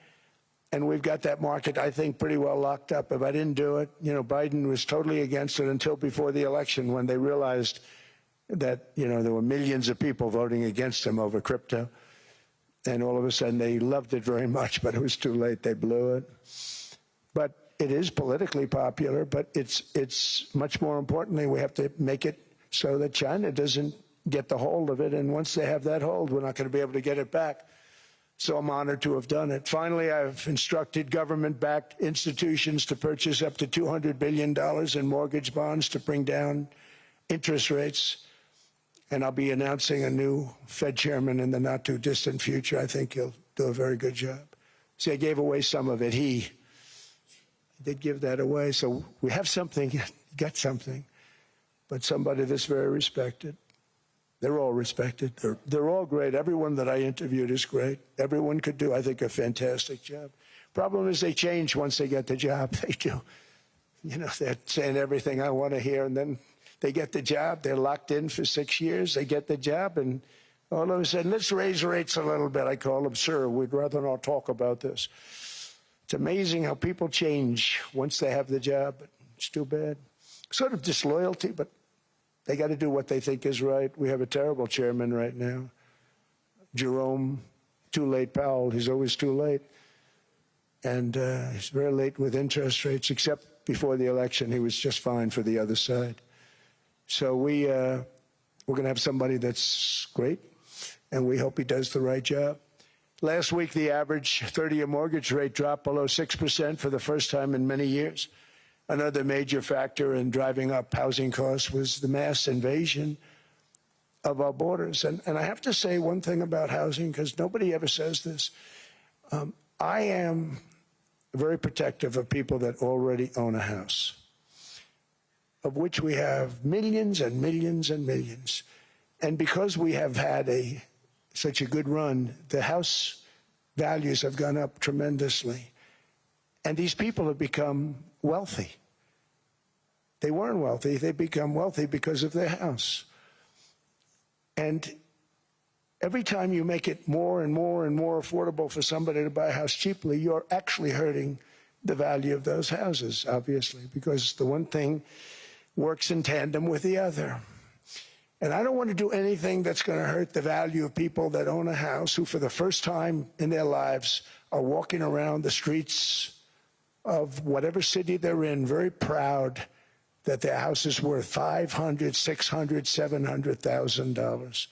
And we've got that market, I think, pretty well locked up. If I didn't do it, Biden was totally against it until before the election, when they realized that, there were millions of people voting against him over crypto. And all of a sudden, they loved it very much, but it was too late. They blew it. But it is politically popular, but it's much more importantly, we have to make it so that China doesn't get the hold of it. And once they have that hold, we're not going to be able to get it back. So I'm honored to have done it. Finally, I've instructed government-backed institutions to purchase up to $200 billion in mortgage bonds to bring down interest rates. And I'll be announcing a new Fed chairman in the not-too-distant future. I think he'll do a very good job. See, I gave away some of it. He did give that away. So we have something, got something, but somebody that's very respected. They're all respected. They're all great. Everyone that I interviewed is great. Everyone could do, I think, a fantastic job. Problem is they change once they get the job. They do. They're saying everything I want to hear, and then they get the job. They're locked in for 6 years. They get the job, and all of a sudden, let's raise rates a little bit. I call them, sir, we'd rather not talk about this. It's amazing how people change once they have the job. But it's too bad. Sort of disloyalty, but they got to do what they think is right. We have a terrible chairman right now, Jerome, too late Powell. He's always too late. And he's very late with interest rates, except before the election. He was just fine for the other side. So we're going to have somebody that's great, and we hope he does the right job. Last week, the average 30-year mortgage rate dropped below 6% for the first time in many years. Another major factor in driving up housing costs was the mass invasion of our borders. And I have to say one thing about housing, because nobody ever says this. I am very protective of people that already own a house, of which we have millions and millions and millions. And because we have had such a good run, the house values have gone up tremendously. And these people have become wealthy. They weren't wealthy. They become wealthy because of their house. And every time you make it more and more and more affordable for somebody to buy a house cheaply, you're actually hurting the value of those houses, obviously, because the one thing works in tandem with the other. And I don't want to do anything that's going to hurt the value of people that own a house, who for the first time in their lives are walking around the streets of whatever city they're in, very proud that their house is worth $500,000, $600,000, $700,000.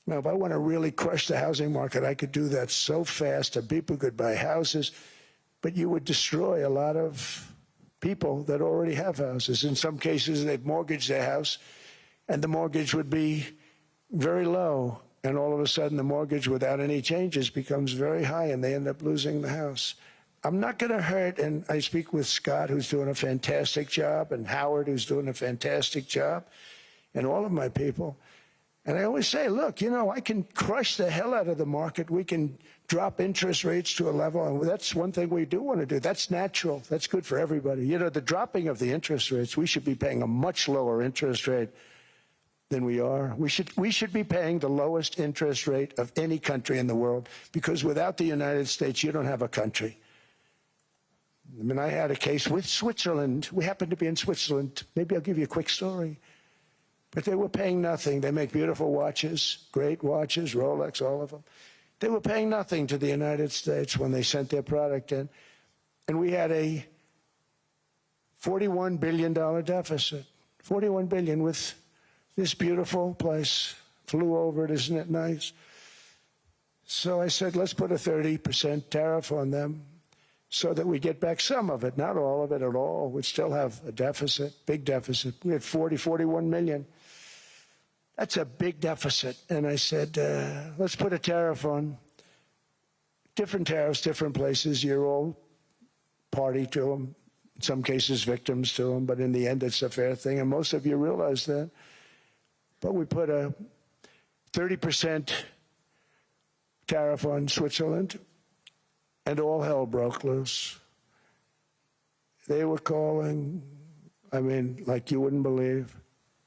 Now, if I want to really crush the housing market, I could do that so fast and people could buy houses, but you would destroy a lot of people that already have houses. In some cases, they've mortgaged their house, and the mortgage would be very low, and all of a sudden the mortgage without any changes becomes very high, and they end up losing the house. I'm not going to hurt, and I speak with Scott, who's doing a fantastic job, and Howard, who's doing a fantastic job, and all of my people. And I always say, look, you know, I can crush the hell out of the market. We can drop interest rates to a level, and that's one thing we do want to do. That's natural. That's good for everybody. You know, the dropping of the interest rates, we should be paying a much lower interest rate than we are. We should be paying the lowest interest rate of any country in the world, because without the United States, you don't have a country. I mean, I had a case with Switzerland. We happened to be in Switzerland. Maybe I'll give you a quick story. But they were paying nothing. They make beautiful watches, great watches, Rolex, all of them. They were paying nothing to the United States when they sent their product in. And we had a $41 billion deficit. $41 billion with this beautiful place. Flew over it, isn't it nice? So I said, let's put a 30% tariff on them so that we get back some of it, not all of it at all. We'd still have a deficit, big deficit. We had 41 million. That's a big deficit. And I said, let's put a tariff on. Different tariffs, different places. You're all party to them. In some cases, victims to them. But in the end, it's a fair thing. And most of you realize that. But we put a 30% tariff on Switzerland, and all hell broke loose. They were calling, I mean, like you wouldn't believe.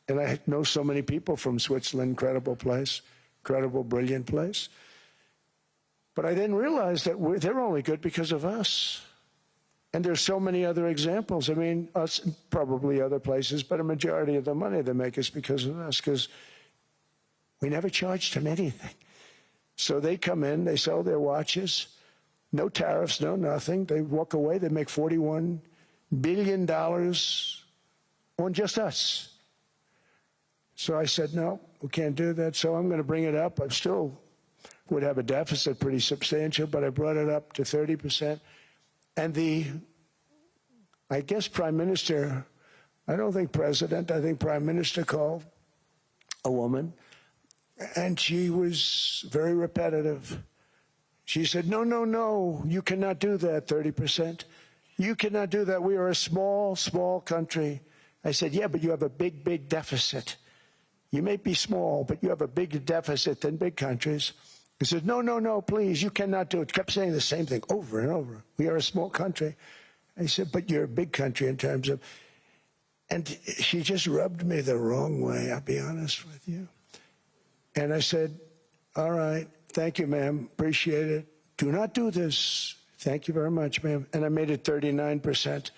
And I know so many people from Switzerland, incredible place, incredible, brilliant place. But I didn't realize that they're only good because of us. And there's so many other examples. I mean, us, probably other places, but a majority of the money they make is because of us, because we never charged them anything. So they come in, they sell their watches, no tariffs, no nothing. They walk away, they make $41 billion on just us. So I said, no, we can't do that. So I'm going to bring it up. I still would have a deficit pretty substantial, but I brought it up to 30%. And I guess Prime Minister, I don't think President, I think Prime Minister called a woman, and she was very repetitive. She said, no, no, no, you cannot do that, 30%. You cannot do that. We are a small, small country. I said, yeah, but you have a big, big deficit. You may be small, but you have a bigger deficit than big countries. He said, no, no, no, please, you cannot do it. Kept saying the same thing over and over. We are a small country. I said, but you're a big country in terms of... And she just rubbed me the wrong way, I'll be honest with you. And I said, all right, thank you, ma'am, appreciate it. Do not do this. Thank you very much, ma'am. And I made it 39%.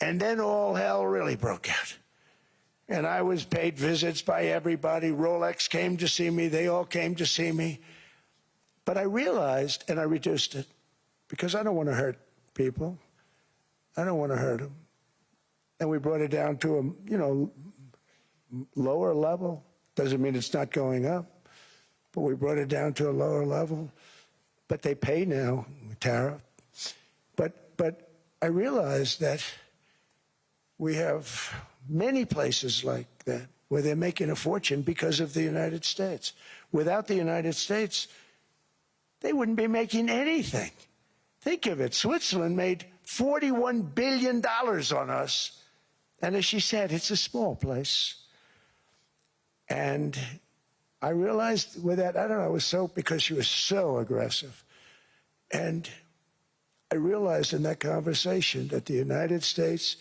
And then all hell really broke out. And I was paid visits by everybody. Rolex came to see me. They all came to see me. But I realized, and I reduced it, because I don't want to hurt people. I don't want to hurt them. And we brought it down to a, lower level. Doesn't mean it's not going up. But we brought it down to a lower level. But they pay now, tariff. But I realized that we have many places like that where they're making a fortune because of the United States. Without the United States, they wouldn't be making anything. Think of it. Switzerland made $41 billion on us. And as she said, it's a small place. And I realized with that, I don't know, it was so, because she was so aggressive. And I realized in that conversation that the United States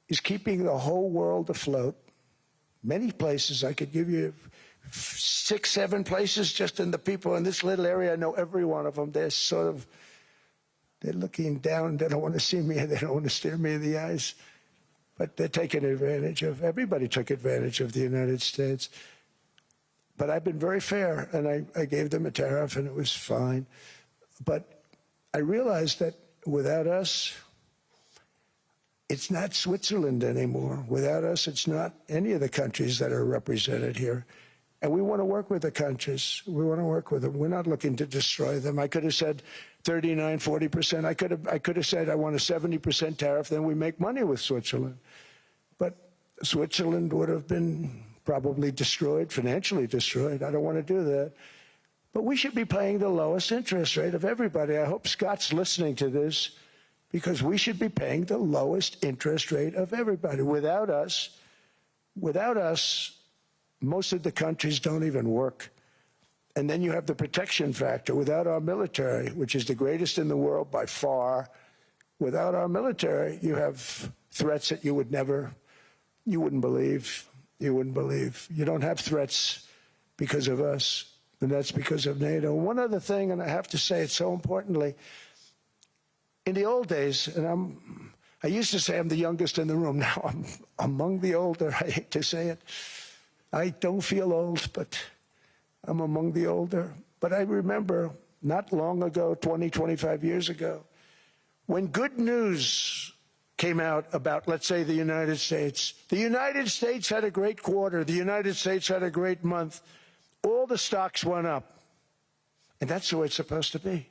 is keeping the whole world afloat. Many places, I could give you 6, 7 places just in the people in this little area. I know every one of them. They're sort of, they're looking down. They don't want to see me. They don't want to stare me in the eyes. But they're taking advantage of, everybody took advantage of the United States. But I've been very fair, and I gave them a tariff, and it was fine. But I realized that without us, it's not Switzerland anymore. Without us, it's not any of the countries that are represented here. And we want to work with the countries. We want to work with them. We're not looking to destroy them. I could have said 39, 40%. I could have said I want a 70% tariff, then we make money with Switzerland. But Switzerland would have been probably destroyed, financially destroyed. I don't want to do that. But we should be paying the lowest interest rate of everybody. I hope Scott's listening to this, because we should be paying the lowest interest rate of everybody. Without us, most of the countries don't even work. And then you have the protection factor. Without our military, which is the greatest in the world by far, without our military, you have threats that you wouldn't believe. You wouldn't believe. You don't have threats because of us, and that's because of NATO. One other thing, and I have to say it so importantly, in the old days, and I used to say I'm the youngest in the room. Now I'm among the older. I hate to say it. I don't feel old, but I'm among the older. But I remember not long ago, 20, 25 years ago, when good news came out about, let's say, the United States. The United States had a great quarter. The United States had a great month. All the stocks went up. And that's the way it's supposed to be.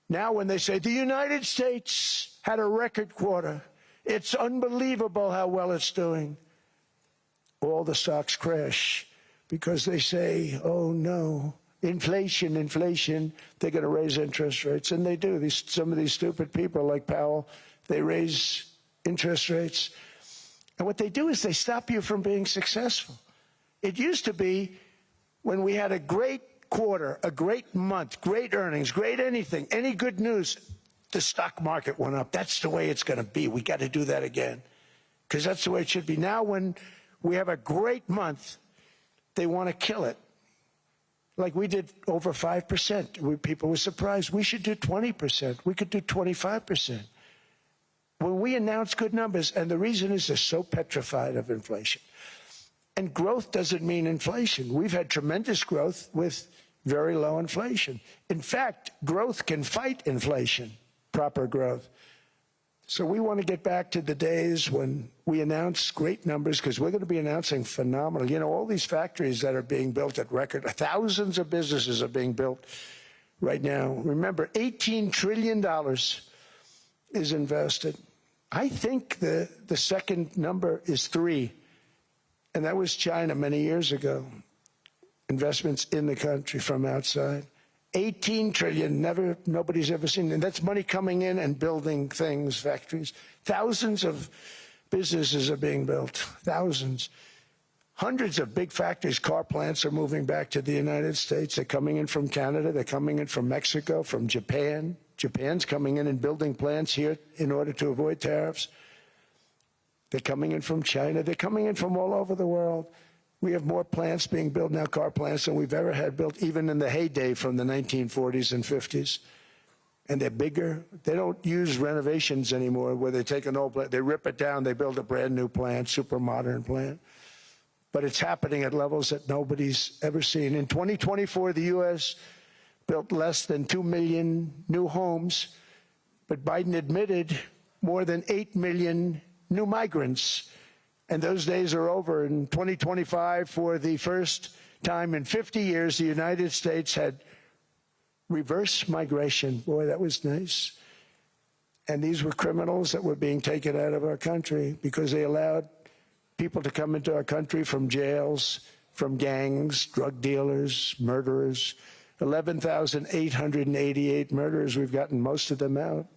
Now when they say the United States had a record quarter, it's unbelievable how well it's doing, all the stocks crash because they say, oh no, inflation, they're going to raise interest rates. And they do. Some of these stupid people like Powell, they raise interest rates. And what they do is they stop you from being successful. It used to be when we had a great quarter, a great month, great earnings, great anything, any good news, the stock market went up. That's the way it's going to be. We got to do that again, because that's the way it should be. Now when we have a great month, they want to kill it. Like we did over 5%. People were surprised. We should do 20%. We could do 25%. When we announce good numbers, and the reason is they're so petrified of inflation. And growth doesn't mean inflation. We've had tremendous growth with very low inflation. In fact, growth can fight inflation, proper growth. So we want to get back to the days when we announce great numbers, because we're going to be announcing phenomenal. You know, all these factories that are being built at record, thousands of businesses are being built right now. Remember, $18 trillion is invested. I think the second number is 3. And that was China many years ago. Investments in the country from outside. 18 trillion, nobody's ever seen. And that's money coming in and building things, factories. Thousands of businesses are being built, thousands. Hundreds of big factories, car plants are moving back to the United States. They're coming in from Canada, they're coming in from Mexico, from Japan. Japan's coming in and building plants here in order to avoid tariffs. They're coming in from China. They're coming in from all over the world. We have more plants being built now, car plants, than we've ever had built, even in the heyday from the 1940s and 50s. And they're bigger. They don't use renovations anymore where they take an old plant, they rip it down, they build a brand new plant, super modern plant. But it's happening at levels that nobody's ever seen. In 2024, the U.S. built less than 2 million new homes, but Biden admitted more than 8 million new migrants, and those days are over. In 2025, for the first time in 50 years, the United States had reverse migration. Boy, that was nice. And these were criminals that were being taken out of our country because they allowed people to come into our country from jails, from gangs, drug dealers, murderers. 11,888 murderers. We've gotten most of them out.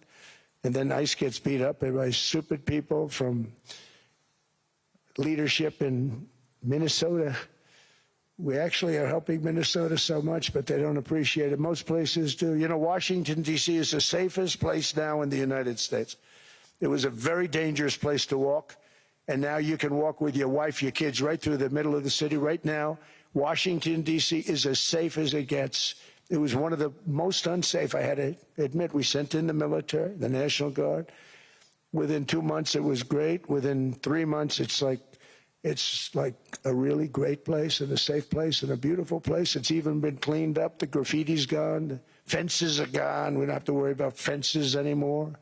And then ICE gets beat up by stupid people from leadership in Minnesota. We actually are helping Minnesota so much, but they don't appreciate it. Most places do. You know, Washington, D.C. is the safest place now in the United States. It was a very dangerous place to walk, and now you can walk with your wife, your kids, right through the middle of the city. Right now, Washington, D.C. is as safe as it gets. It was one of the most unsafe. I had to admit, we sent in the military, the National Guard. Within 2 months, it was great. Within 3 months, it's like a really great place and a safe place and a beautiful place. It's even been cleaned up. The graffiti's gone. The fences are gone. We don't have to worry about fences anymore.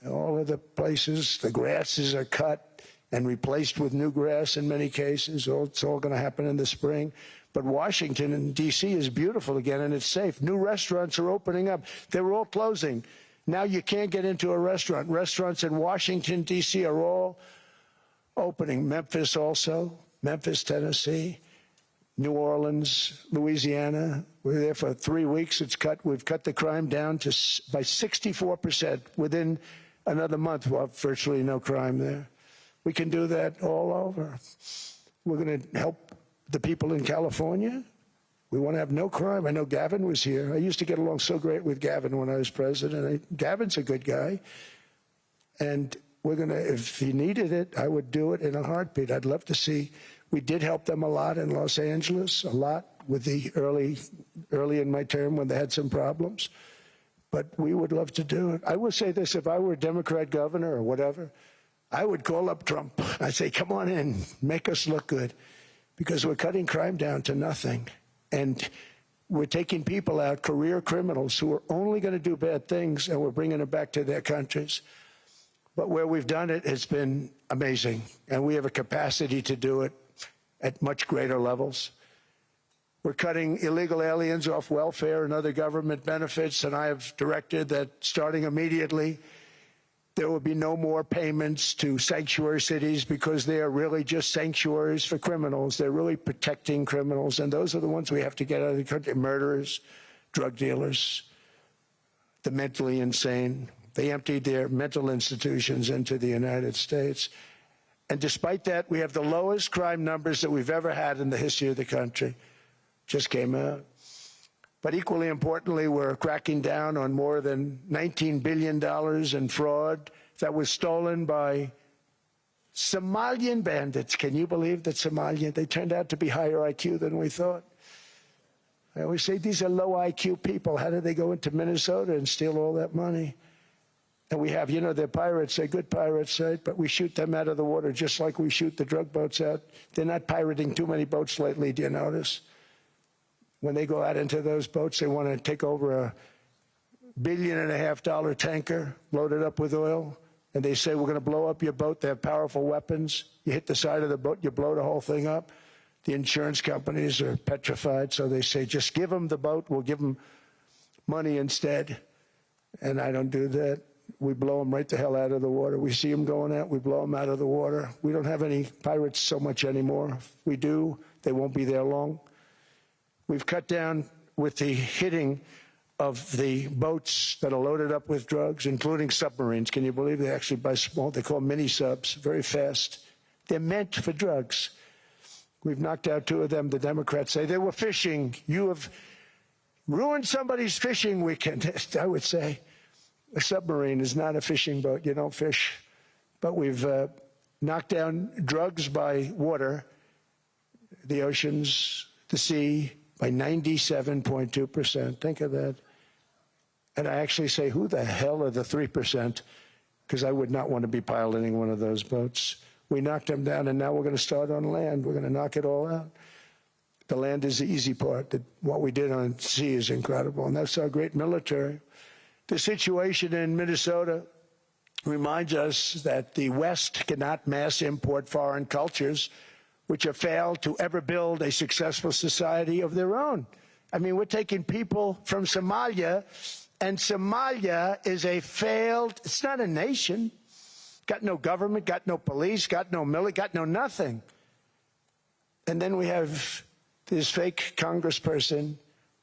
All of the places, the grasses are cut. and replaced with new grass in many cases. It's all going to happen in the spring. But Washington and D.C. is beautiful again, and it's safe. New restaurants are opening up. They were all closing. Now you can't get into a restaurant. Restaurants in Washington, D.C. are all opening. Memphis also, Memphis, Tennessee, New Orleans, Louisiana. We're there for 3 weeks. We've cut the crime down by 64%. Within another month, we'll have virtually no crime there. We can do that all over. We're going to help the people in California. We want to have no crime. I know Gavin was here. I used to get along so great with Gavin when I was president. Gavin's a good guy. And we're going to, if he needed it, I would do it in a heartbeat. I'd love to see. We did help them a lot in Los Angeles, a lot with the early in my term when they had some problems. But we would love to do it. I will say this, if I were a Democrat governor or whatever, I would call up Trump. I'd say, come on in, make us look good. Because we're cutting crime down to nothing. And we're taking people out, career criminals, who are only going to do bad things, and we're bringing them back to their countries. But where we've done it, it's been amazing. And we have a capacity to do it at much greater levels. We're cutting illegal aliens off welfare and other government benefits, and I have directed that starting immediately, there will be no more payments to sanctuary cities because they are really just sanctuaries for criminals. They're really protecting criminals, and those are the ones we have to get out of the country. Murderers, drug dealers, the mentally insane. They emptied their mental institutions into the United States. And despite that, we have the lowest crime numbers that we've ever had in the history of the country. Just came out. But equally importantly, we're cracking down on more than $19 billion in fraud that was stolen by Somalian bandits. Can you believe that Somalian? They turned out to be higher IQ than we thought. I always say these are low IQ people. How did they go into Minnesota and steal all that money? And we have, you know, they're pirates. They're good pirates, right? But we shoot them out of the water just like we shoot the drug boats out. They're not pirating too many boats lately, do you notice? When they go out into those boats, they want to take over a $1.5 billion tanker loaded up with oil, and they say, we're going to blow up your boat. They have powerful weapons. You hit the side of the boat, you blow the whole thing up. The insurance companies are petrified, so they say, just give them the boat. We'll give them money instead. And I don't do that. We blow them right the hell out of the water. We see them going out, we blow them out of the water. We don't have any pirates so much anymore. If we do, they won't be there long. We've cut down with the hitting of the boats that are loaded up with drugs, including submarines. Can you believe they actually buy small? They call mini subs, very fast. They're meant for drugs. We've knocked out 2 of them. The Democrats say they were fishing. You have ruined somebody's fishing weekend. I would say a submarine is not a fishing boat. You don't fish. But we've knocked down drugs by water, the oceans, the sea, by 97.2%. Think of that. And I actually say, who the hell are the 3%? Because I would not want to be piloting one of those boats. We knocked them down, and now we're going to start on land. We're going to knock it all out. The land is the easy part. What we did on sea is incredible, and that's our great military. The situation in Minnesota reminds us that the West cannot mass import foreign cultures which have failed to ever build a successful society of their own. I mean, we're taking people from Somalia, and Somalia is a failed, it's not a nation. Got no government, got no police, got no military, got no nothing. And then we have this fake congressperson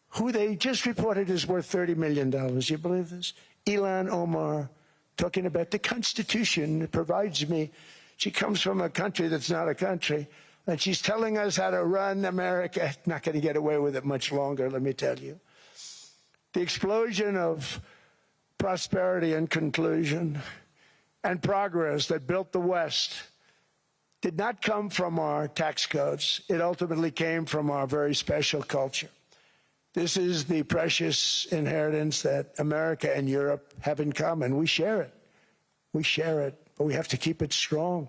who they just reported is worth $30 million. You believe this? Ilhan Omar, talking about the Constitution provides me. She comes from a country that's not a country. And she's telling us how to run America. Not going to get away with it much longer, let me tell you. The explosion of prosperity and conclusion and progress that built the West did not come from our tax codes. It ultimately came from our very special culture. This is the precious inheritance that America and Europe have in common. We share it. We share it, but we have to keep it strong.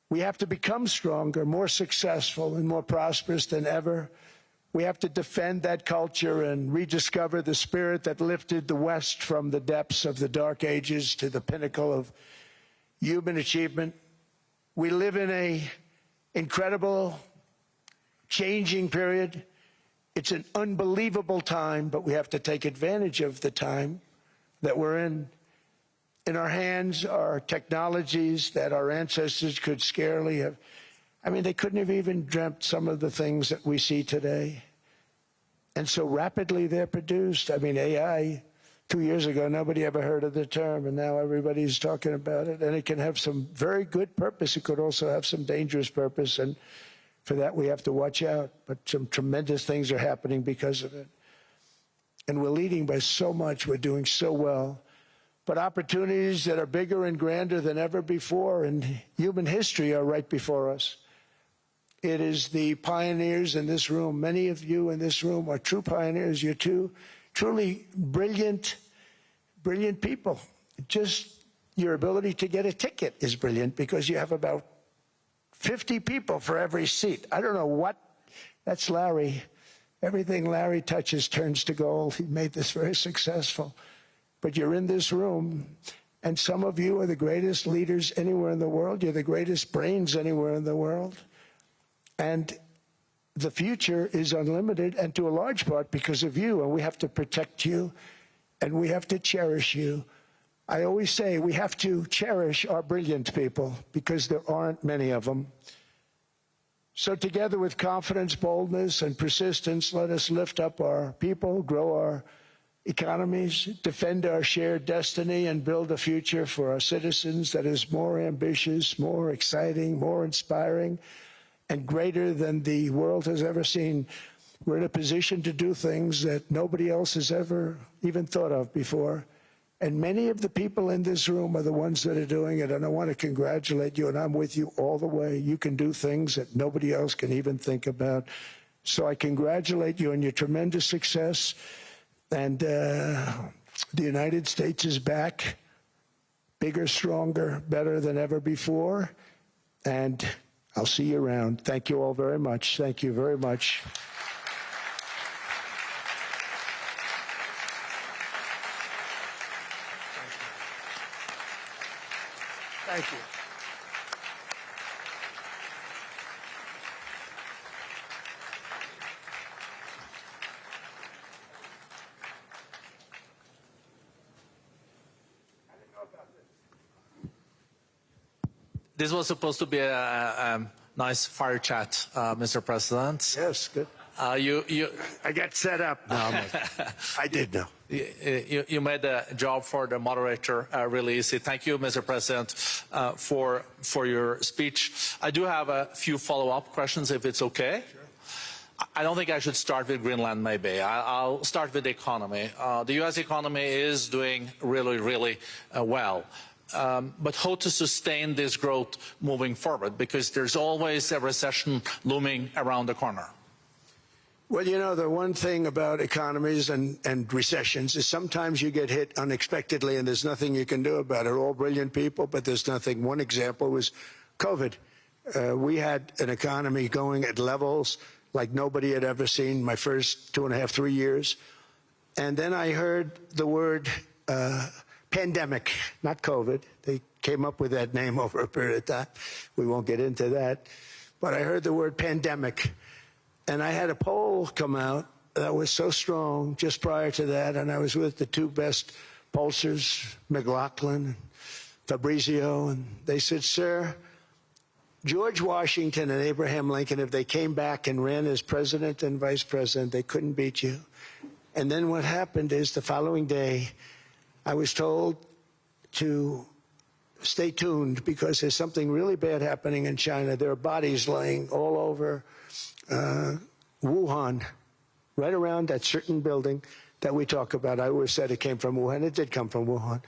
We have to become stronger, more successful, and more prosperous than ever. We have to defend that culture and rediscover the spirit that lifted the West from the depths of the Dark Ages to the pinnacle of human achievement. We live in an incredible, changing period. It's an unbelievable time, but we have to take advantage of the time that we're in. In our hands are technologies that our ancestors could scarcely have. I mean, they couldn't have even dreamt some of the things that we see today. And so rapidly they're produced. I mean, AI, 2 years ago, nobody ever heard of the term, and now everybody's talking about it. And it can have some very good purpose. It could also have some dangerous purpose, and for that we have to watch out. But some tremendous things are happening because of it. And we're leading by so much. We're doing so well. But opportunities that are bigger and grander than ever before in human history are right before us. It is the pioneers in this room. Many of you in this room are true pioneers. You're truly brilliant people. Just your ability to get a ticket is brilliant because you have about 50 people for every seat. I don't know what. That's Larry. Everything Larry touches turns to gold. He made this very successful. But you're in this room, and some of you are the greatest leaders anywhere in the world. You're the greatest brains anywhere in the world. And the future is unlimited, and to a large part because of you, and we have to protect you, and we have to cherish you. I always say we have to cherish our brilliant people because there aren't many of them. So together with confidence, boldness, and persistence, let us lift up our people, grow our economies, defend our shared destiny, and build a future for our citizens that is more ambitious, more exciting, more inspiring, and greater than the world has ever seen. We're in a position to do things that nobody else has ever even thought of before. And many of the people in this room are the ones that are doing it, and I want to congratulate you, and I'm with you all the way. You can do things that nobody else can even think about. So I congratulate you on your tremendous success. And the United States is back, bigger, stronger, better than ever before. And I'll see you around. Thank you all very much. Thank you very much. Thank you. This was supposed to be a nice fire chat, Mr. President. Yes, good. I got set up. No, I did know. You made the job for the moderator really easy. Thank you, Mr. President, for your speech. I do have a few follow-up questions, if it's okay. Sure. I don't think I should start with Greenland, maybe. I'll start with the economy. The U.S. economy is doing really, really well. But how to sustain this growth moving forward? Because there's always a recession looming around the corner. Well, you know, the one thing about economies and recessions is sometimes you get hit unexpectedly and there's nothing you can do about it. All brilliant people, but there's nothing. One example was COVID. We had an economy going at levels like nobody had ever seen my first 2.5, 3 years. And then I heard the word pandemic, not COVID. They came up with that name over a period of time. We won't get into that. But I heard the word pandemic. And I had a poll come out that was so strong just prior to that. And I was with the two best pollsters, McLaughlin and Fabrizio. And they said, sir, George Washington and Abraham Lincoln, if they came back and ran as president and vice president, they couldn't beat you. And then what happened is the following day, I was told to stay tuned because there's something really bad happening in China. There are bodies laying all over Wuhan, right around that certain building that we talk about. I always said it came from Wuhan. It did come from Wuhan.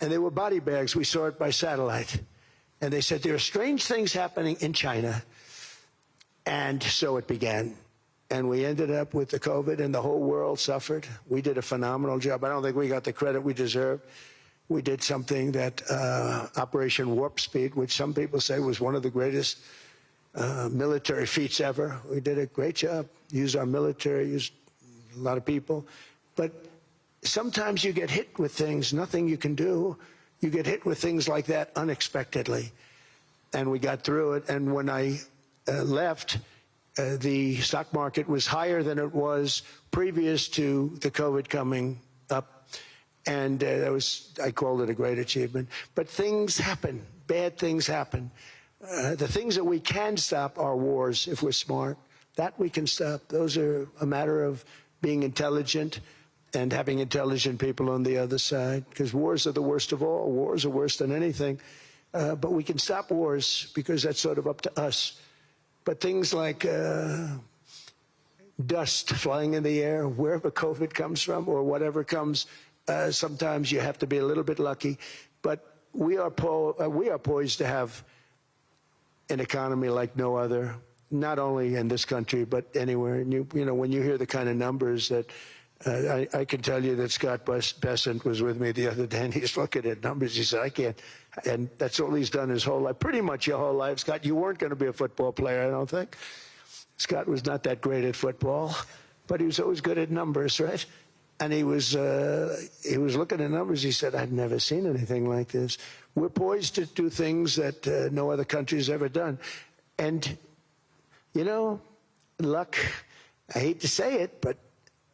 And there were body bags. We saw it by satellite. And they said, there are strange things happening in China. And so it began. And we ended up with the COVID, and the whole world suffered. We did a phenomenal job. I don't think we got the credit we deserve. We did something that Operation Warp Speed, which some people say was one of the greatest military feats ever. We did a great job. Used our military, used a lot of people. But sometimes you get hit with things, nothing you can do. You get hit with things like that unexpectedly. and we got through it. And when I left, the stock market was higher than it was previous to the COVID coming up. And I called it a great achievement. But things happen. Bad things happen. The things that we can stop are wars if we're smart. That we can stop. Those are a matter of being intelligent and having intelligent people on the other side, because wars are the worst of all. Wars are worse than anything. But we can stop wars because that's sort of up to us. But things like dust flying in the air, wherever COVID comes from or whatever comes, sometimes you have to be a little bit lucky. But we are poised to have an economy like no other, not only in this country, but anywhere. And you know, when you hear the kind of numbers that I can tell you that Scott Bessent was with me the other day, and he's looking at numbers. He said, I can't. And that's all he's done his whole life, pretty much your whole life. Scott, you weren't going to be a football player, I don't think. Scott was not that great at football, but he was always good at numbers, right? And he was looking at numbers. He said, I've never seen anything like this. We're poised to do things that no other country's ever done. And, you know, luck, I hate to say it, but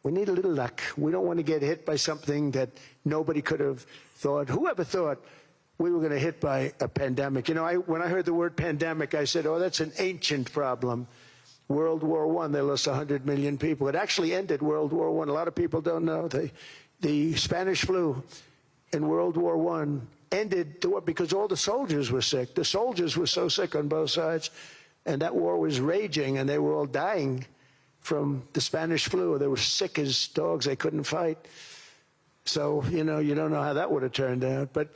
we need a little luck. We don't want to get hit by something that nobody could have thought. Whoever thought we were going to hit by a pandemic? You know, when I heard the word pandemic, I said, oh, that's an ancient problem. World War I, they lost 100 million people. It actually ended World War I. A lot of people don't know. The Spanish flu in World War I ended the war because all the soldiers were sick. The soldiers were so sick on both sides, and that war was raging, and they were all dying from the Spanish flu. They were sick as dogs. They couldn't fight. So, you know, you don't know how that would have turned out. But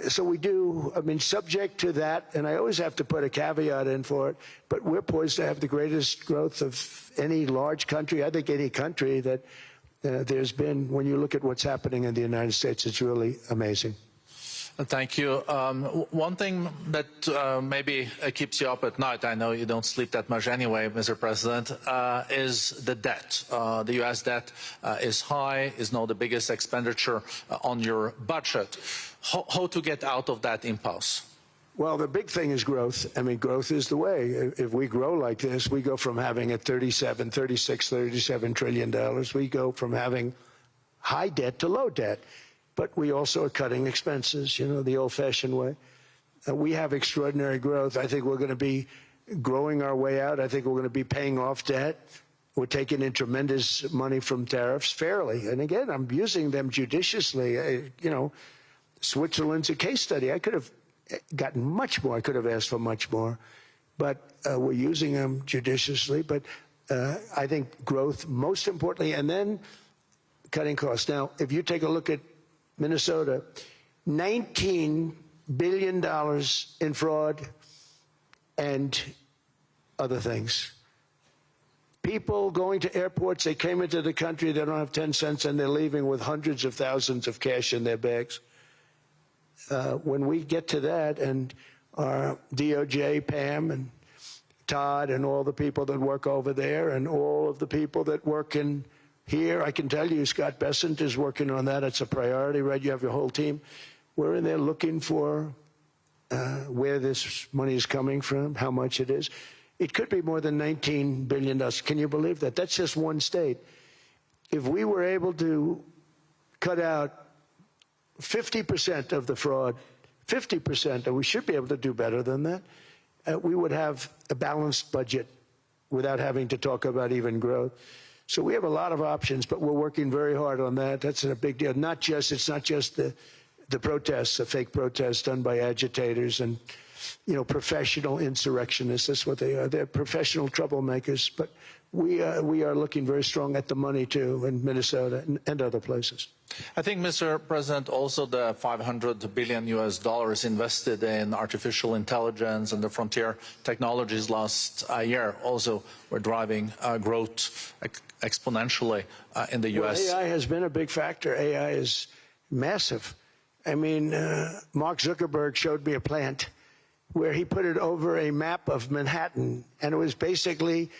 so we do, I mean, subject to that, and I always have to put a caveat in for it, but we're poised to have the greatest growth of any large country, I think any country that there's been. When you look at what's happening in the United States, it's really amazing. Thank you. One thing that maybe keeps you up at night, I know you don't sleep that much anyway, Mr. President, is the debt. The U.S. debt is high, is now the biggest expenditure on your budget. How to get out of that impasse? Well, the big thing is growth. I mean, growth is the way. If we grow like this, we go from having a $37 trillion. We go from having high debt to low debt. But we also are cutting expenses, you know, the old-fashioned way. We have extraordinary growth. I think we're going to be growing our way out. I think we're going to be paying off debt. We're taking in tremendous money from tariffs fairly. And again, I'm using them judiciously. You know, Switzerland's a case study. I could have gotten much more. I could have asked for much more. But we're using them judiciously. But I think growth, most importantly, and then cutting costs. Now, if you take a look at Minnesota, $19 billion in fraud and other things. People going to airports, they came into the country, they don't have 10 cents, and they're leaving with hundreds of thousands of cash in their bags. When we get to that, and our DOJ, Pam, and Todd, and all the people that work over there, and all of the people that work in here, I can tell you, Scott Bessent is working on that. It's a priority, right? You have your whole team. We're in there looking for where this money is coming from, how much it is. It could be more than $19 billion. Can you believe that? That's just one state. If we were able to cut out 50% of the fraud, 50%, and we should be able to do better than that, we would have a balanced budget without having to talk about even growth. So we have a lot of options, but we're working very hard on that. That's a big deal. It's not just the protests, the fake protests done by agitators and, you know, professional insurrectionists. That's what they are. They're professional troublemakers. But we are looking very strong at the money too in Minnesota and other places. I think, Mr. President, also the $500 billion invested in artificial intelligence and the frontier technologies last year also were driving growth exponentially in the U.S. Well, AI has been a big factor. AI is massive. I mean, Mark Zuckerberg showed me a plant where he put it over a map of Manhattan, and it was basically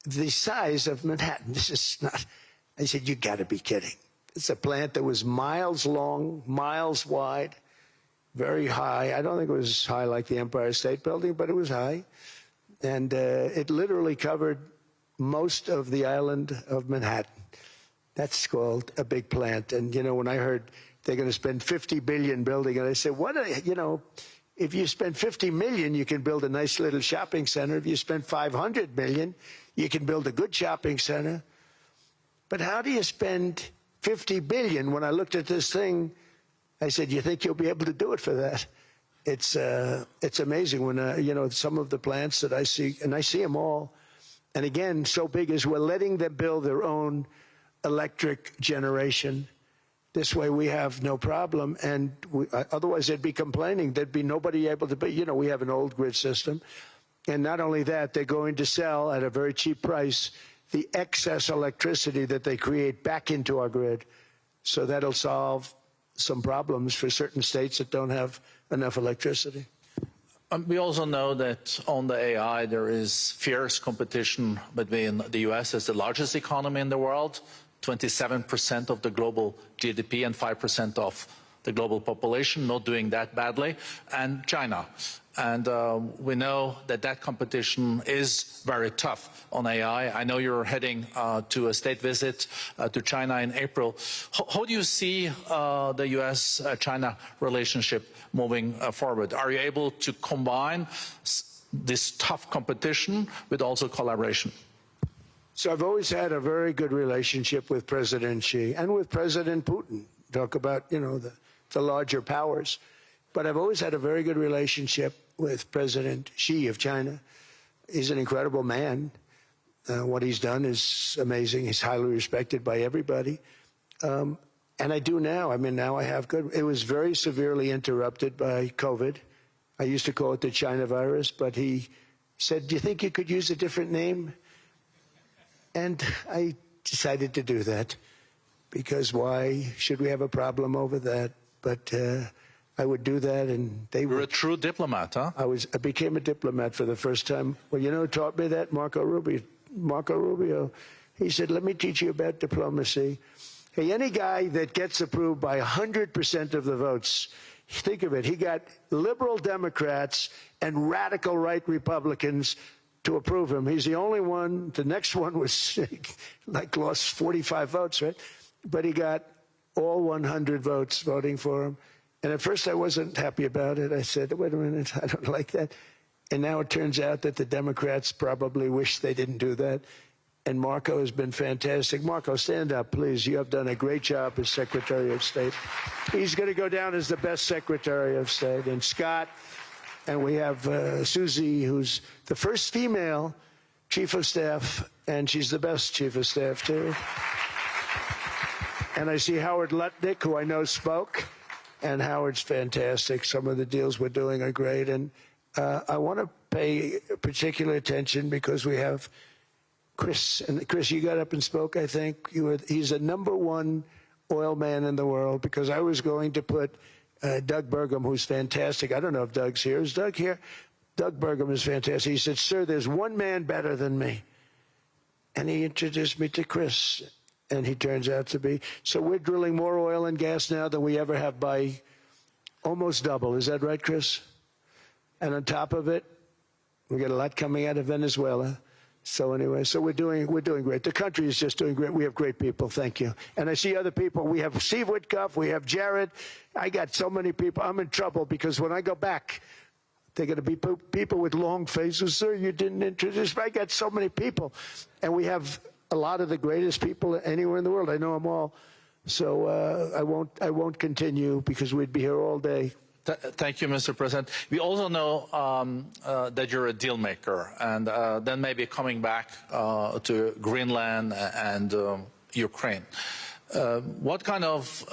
the size of Manhattan. This is not, I said, you got to be kidding. It's a plant that was miles long, miles wide, very high. I don't think it was as high like the Empire State Building, but it was high. And it literally covered most of the island of Manhattan. That's called a big plant. And, you know, when I heard they're going to spend $50 billion building it, I said, you know, if you spend $50 million, you can build a nice little shopping center. If you spend $500 million, you can build a good shopping center. But how do you spend $50 billion? When I looked at this thing, I said, you think you'll be able to do it for that? It's amazing when, you know, some of the plants that I see, and I see them all. And again, so big as we're letting them build their own electric generation. This way we have no problem. And otherwise they'd be complaining. There'd be nobody able to, but you know, we have an old grid system. And not only that, they're going to sell at a very cheap price the excess electricity that they create back into our grid. So that'll solve some problems for certain states that don't have enough electricity. We also know that on the AI, there is fierce competition between the U.S. as the largest economy in the world, 27% of the global GDP and 5% of the global population, not doing that badly, and China. And we know that that competition is very tough on AI. I know you're heading to a state visit to China in April. How do you see the U.S.-China relationship moving forward? Are you able to combine this tough competition with also collaboration? So I've always had a very good relationship with President Xi and with President Putin. Talk about, you know, the larger powers. But I've always had a very good relationship with President Xi of China. He's an incredible man. What he's done is amazing. He's highly respected by everybody. And I do now. I mean, now I have good. It was very severely interrupted by COVID. I used to call it the China virus, but he said, do you think you could use a different name? And I decided to do that because why should we have a problem over that? But I would do that, and they were. You're a true diplomat, huh? I became a diplomat for the first time. Well, you know who taught me that? Marco Rubio. He said, let me teach you about diplomacy. Hey, any guy that gets approved by 100% of the votes, think of it, he got liberal Democrats and radical right Republicans to approve him. He's the only one. The next one was like lost 45 votes, right? But he got all 100 votes voting for him. And at first I wasn't happy about it. I said, wait a minute, I don't like that. And now it turns out that the Democrats probably wish they didn't do that. And Marco has been fantastic. Marco, stand up, please. You have done a great job as Secretary of State. He's going to go down as the best Secretary of State. And Scott, and we have Susie, who's the first female Chief of Staff, and she's the best Chief of Staff, too. And I see Howard Lutnick, who I know spoke. And Howard's fantastic. Some of the deals we're doing are great. And I want to pay particular attention because we have Chris. And Chris, you got up and spoke, I think. He's the #1 oil man in the world because I was going to put Doug Burgum, who's fantastic. I don't know if Doug's here. Is Doug here? Doug Burgum is fantastic. He said, sir, there's one man better than me. And he introduced me to Chris. And he turns out to be. So we're drilling more oil and gas now than we ever have by almost double. Is that right, Chris? And on top of it, we get a lot coming out of Venezuela. So anyway, so we're doing great. The country is just doing great. We have great people. Thank you. And I see other people. We have Steve Witkoff. We have Jared. I got so many people. I'm in trouble because when I go back, they're going to be people with long faces. Sir, you didn't introduce me. I got so many people. And we have a lot of the greatest people anywhere in the world. I know them all. So I won't continue because we'd be here all day. Thank you, Mr. President. We also know that you're a deal maker, and then maybe coming back to Greenland and Ukraine. What kind of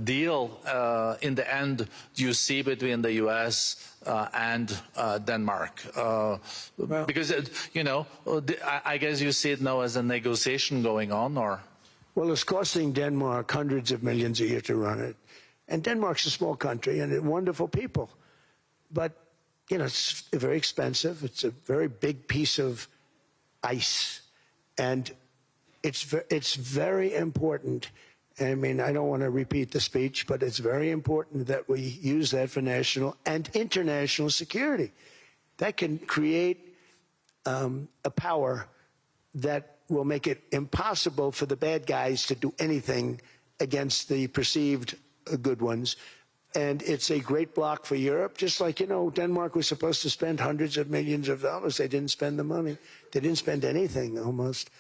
deal in the end do you see between the U.S. And Denmark? Because, you know, I guess you see it now as a negotiation going on, or? Well, it's costing Denmark hundreds of millions a year to run it. And Denmark's a small country and wonderful people. But, you know, it's very expensive. It's a very big piece of ice. And it's very important I mean, I don't want to repeat the speech, but it's very important that we use that for national and international security. That can create a power that will make it impossible for the bad guys to do anything against the perceived good ones. And it's a great block for Europe, just like, Denmark was supposed to spend hundreds of millions of dollars. They didn't spend the money. They didn't spend anything almost.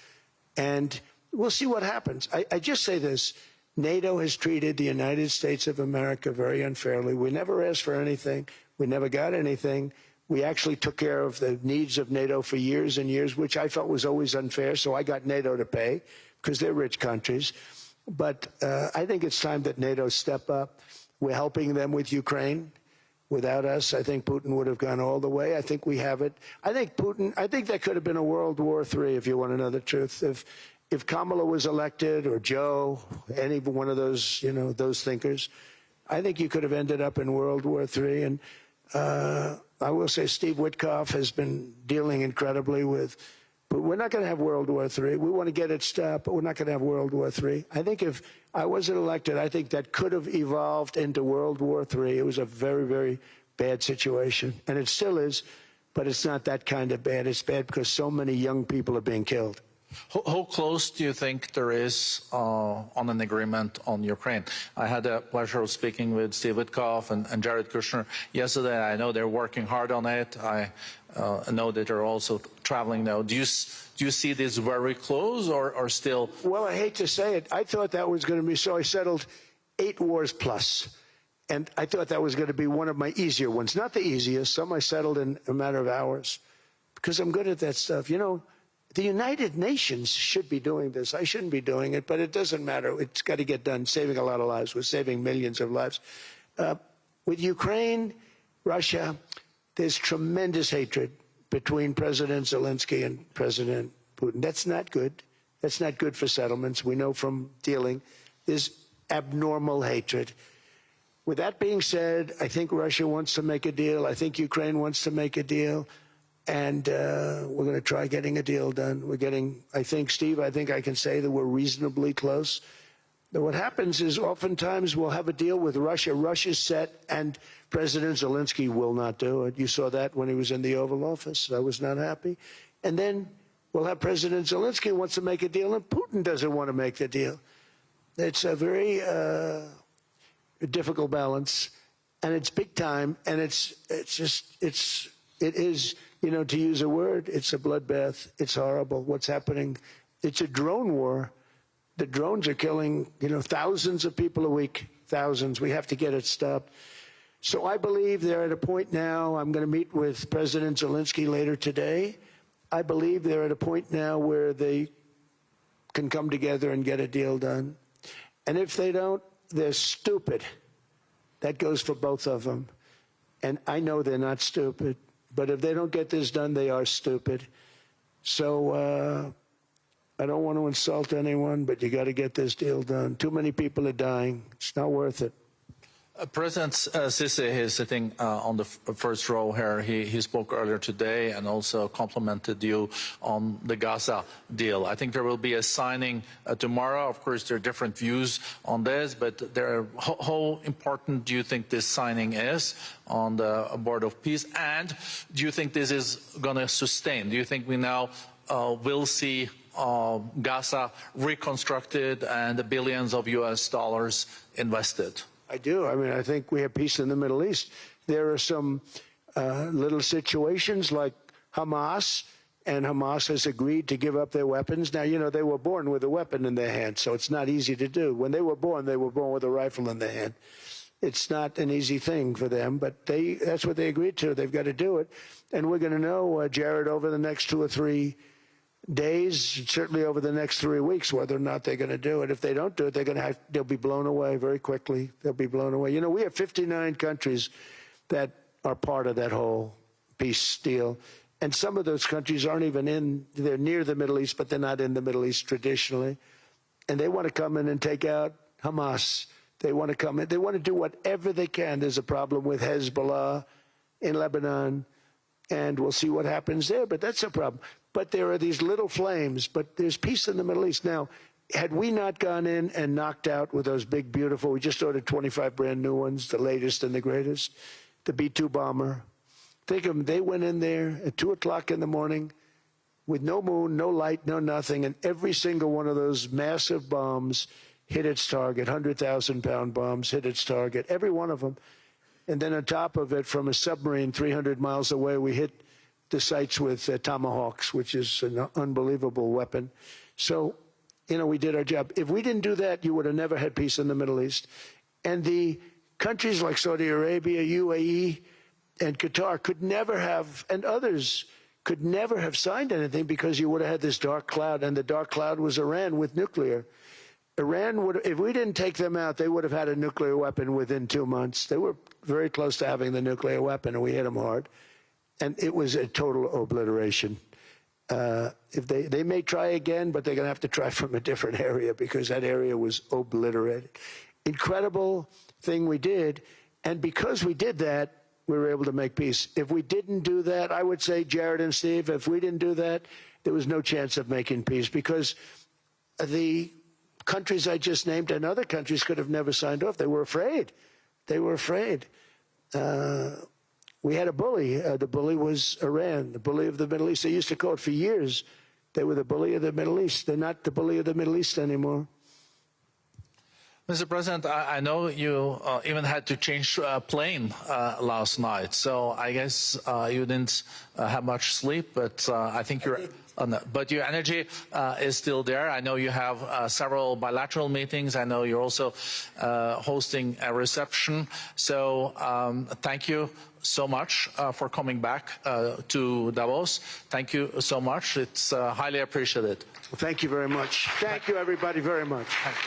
And we'll see what happens. I just say this. NATO has treated the United States of America very unfairly. We never asked for anything. We never got anything. We actually took care of the needs of NATO for years and years, which I felt was always unfair. So I got NATO to pay because they're rich countries. But I think it's time that NATO step up. We're helping them with Ukraine. Without us, I think Putin would have gone all the way. I think we have it. I think that could have been a World War III, if you want to know the truth. If Kamala was elected, or Joe, any one of those, those thinkers, I think you could have ended up in World War III. And I will say Steve Witkoff has been dealing incredibly with, but we're not going to have World War III. We want to get it stopped, but we're not going to have World War III. I think if I wasn't elected, I think that could have evolved into World War III. It was a very, very bad situation, and it still is, but it's not that kind of bad. It's bad because so many young people are being killed. How close do you think there is on an agreement on Ukraine? I had the pleasure of speaking with Steve Witkoff and Jared Kushner yesterday. I know they're working hard on it. I know that they're also traveling now. Do you see this very close or still? Well, I hate to say it. I thought that was going to be so. I settled 8 wars plus. And I thought that was going to be one of my easier ones. Not the easiest. Some I settled in a matter of hours because I'm good at that stuff. The United Nations should be doing this. I shouldn't be doing it, but it doesn't matter. It's got to get done, saving a lot of lives. We're saving millions of lives. With Ukraine, Russia, there's tremendous hatred between President Zelensky and President Putin. That's not good. That's not good for settlements. We know from dealing. There's abnormal hatred. With that being said, I think Russia wants to make a deal. I think Ukraine wants to make a deal. And we're going to try getting a deal done. I think, Steve, I can say that we're reasonably close. But what happens is oftentimes we'll have a deal with Russia. Russia's set, and President Zelensky will not do it. You saw that when he was in the Oval Office. I was not happy. And then we'll have President Zelensky wants to make a deal, and Putin doesn't want to make the deal. It's a very difficult balance, and it's big time, and it is, to use a word, it's a bloodbath. It's horrible what's happening. It's a drone war. The drones are killing, thousands of people a week, thousands. We have to get it stopped. So I believe they're at a point now. I'm going to meet with President Zelensky later today. I believe they're at a point now where they can come together and get a deal done. And if they don't, they're stupid. That goes for both of them. And I know they're not stupid. But if they don't get this done, they are stupid. So I don't want to insult anyone, but you got to get this deal done. Too many people are dying. It's not worth it. President Sisi is sitting on the first row here. He spoke earlier today and also complimented you on the Gaza deal. I think there will be a signing tomorrow. Of course, there are different views on this, but how important do you think this signing is on the Board of Peace? And do you think this is going to sustain? Do you think we now will see Gaza reconstructed and the billions of US dollars invested? I do. I mean, I think we have peace in the Middle East. There are some little situations like Hamas, and Hamas has agreed to give up their weapons. Now, they were born with a weapon in their hand, so it's not easy to do. When they were born with a rifle in their hand. It's not an easy thing for them, but that's what they agreed to. They've got to do it. And we're going to know, Jared, over the next 2 or 3 days, certainly over the next 3 weeks, whether or not they're going to do it. If they don't do it, they'll be blown away very quickly. They'll be blown away. We have 59 countries that are part of that whole peace deal. And some of those countries aren't even they're near the Middle East, but they're not in the Middle East traditionally. And they want to come in and take out Hamas. They want to come in. They want to do whatever they can. There's a problem with Hezbollah in Lebanon, and we'll see what happens there. But that's a problem. But there are these little flames. But there's peace in the Middle East. Now, had we not gone in and knocked out with those big, beautiful, we just ordered 25 brand new ones, the latest and the greatest, the B-2 bomber. Think of them, they went in there at 2 o'clock in the morning with no moon, no light, no nothing, and every single one of those massive bombs hit its target, 100,000-pound bombs hit its target, every one of them. And then on top of it, from a submarine 300 miles away, we hit the sites with Tomahawks, which is an unbelievable weapon. So, you know, we did our job. If we didn't do that, you would have never had peace in the Middle East. And the countries like Saudi Arabia, UAE, and Qatar could never have, and others could never have signed anything because you would have had this dark cloud, and the dark cloud was Iran with nuclear. Iran would, if we didn't take them out, they would have had a nuclear weapon within 2 months. They were very close to having the nuclear weapon, and we hit them hard. And it was a total obliteration. If they may try again, but they're going to have to try from a different area because that area was obliterated. Incredible thing we did, and because we did that, we were able to make peace. If we didn't do that, I would say, Jared and Steve, if we didn't do that, there was no chance of making peace because the countries I just named and other countries could have never signed off. They were afraid. They were afraid. We had a bully. The bully was Iran, the bully of the Middle East. They used to call it for years. They were the bully of the Middle East. They're not the bully of the Middle East anymore. Mr. President, I know you even had to change a plane last night, so I guess you didn't have much sleep, but I think you're... But your energy is still there. I know you have several bilateral meetings. I know you're also hosting a reception. So thank you so much for coming back to Davos. Thank you so much. It's highly appreciated. Well, thank you very much. Thank you, everybody, very much. Thank you.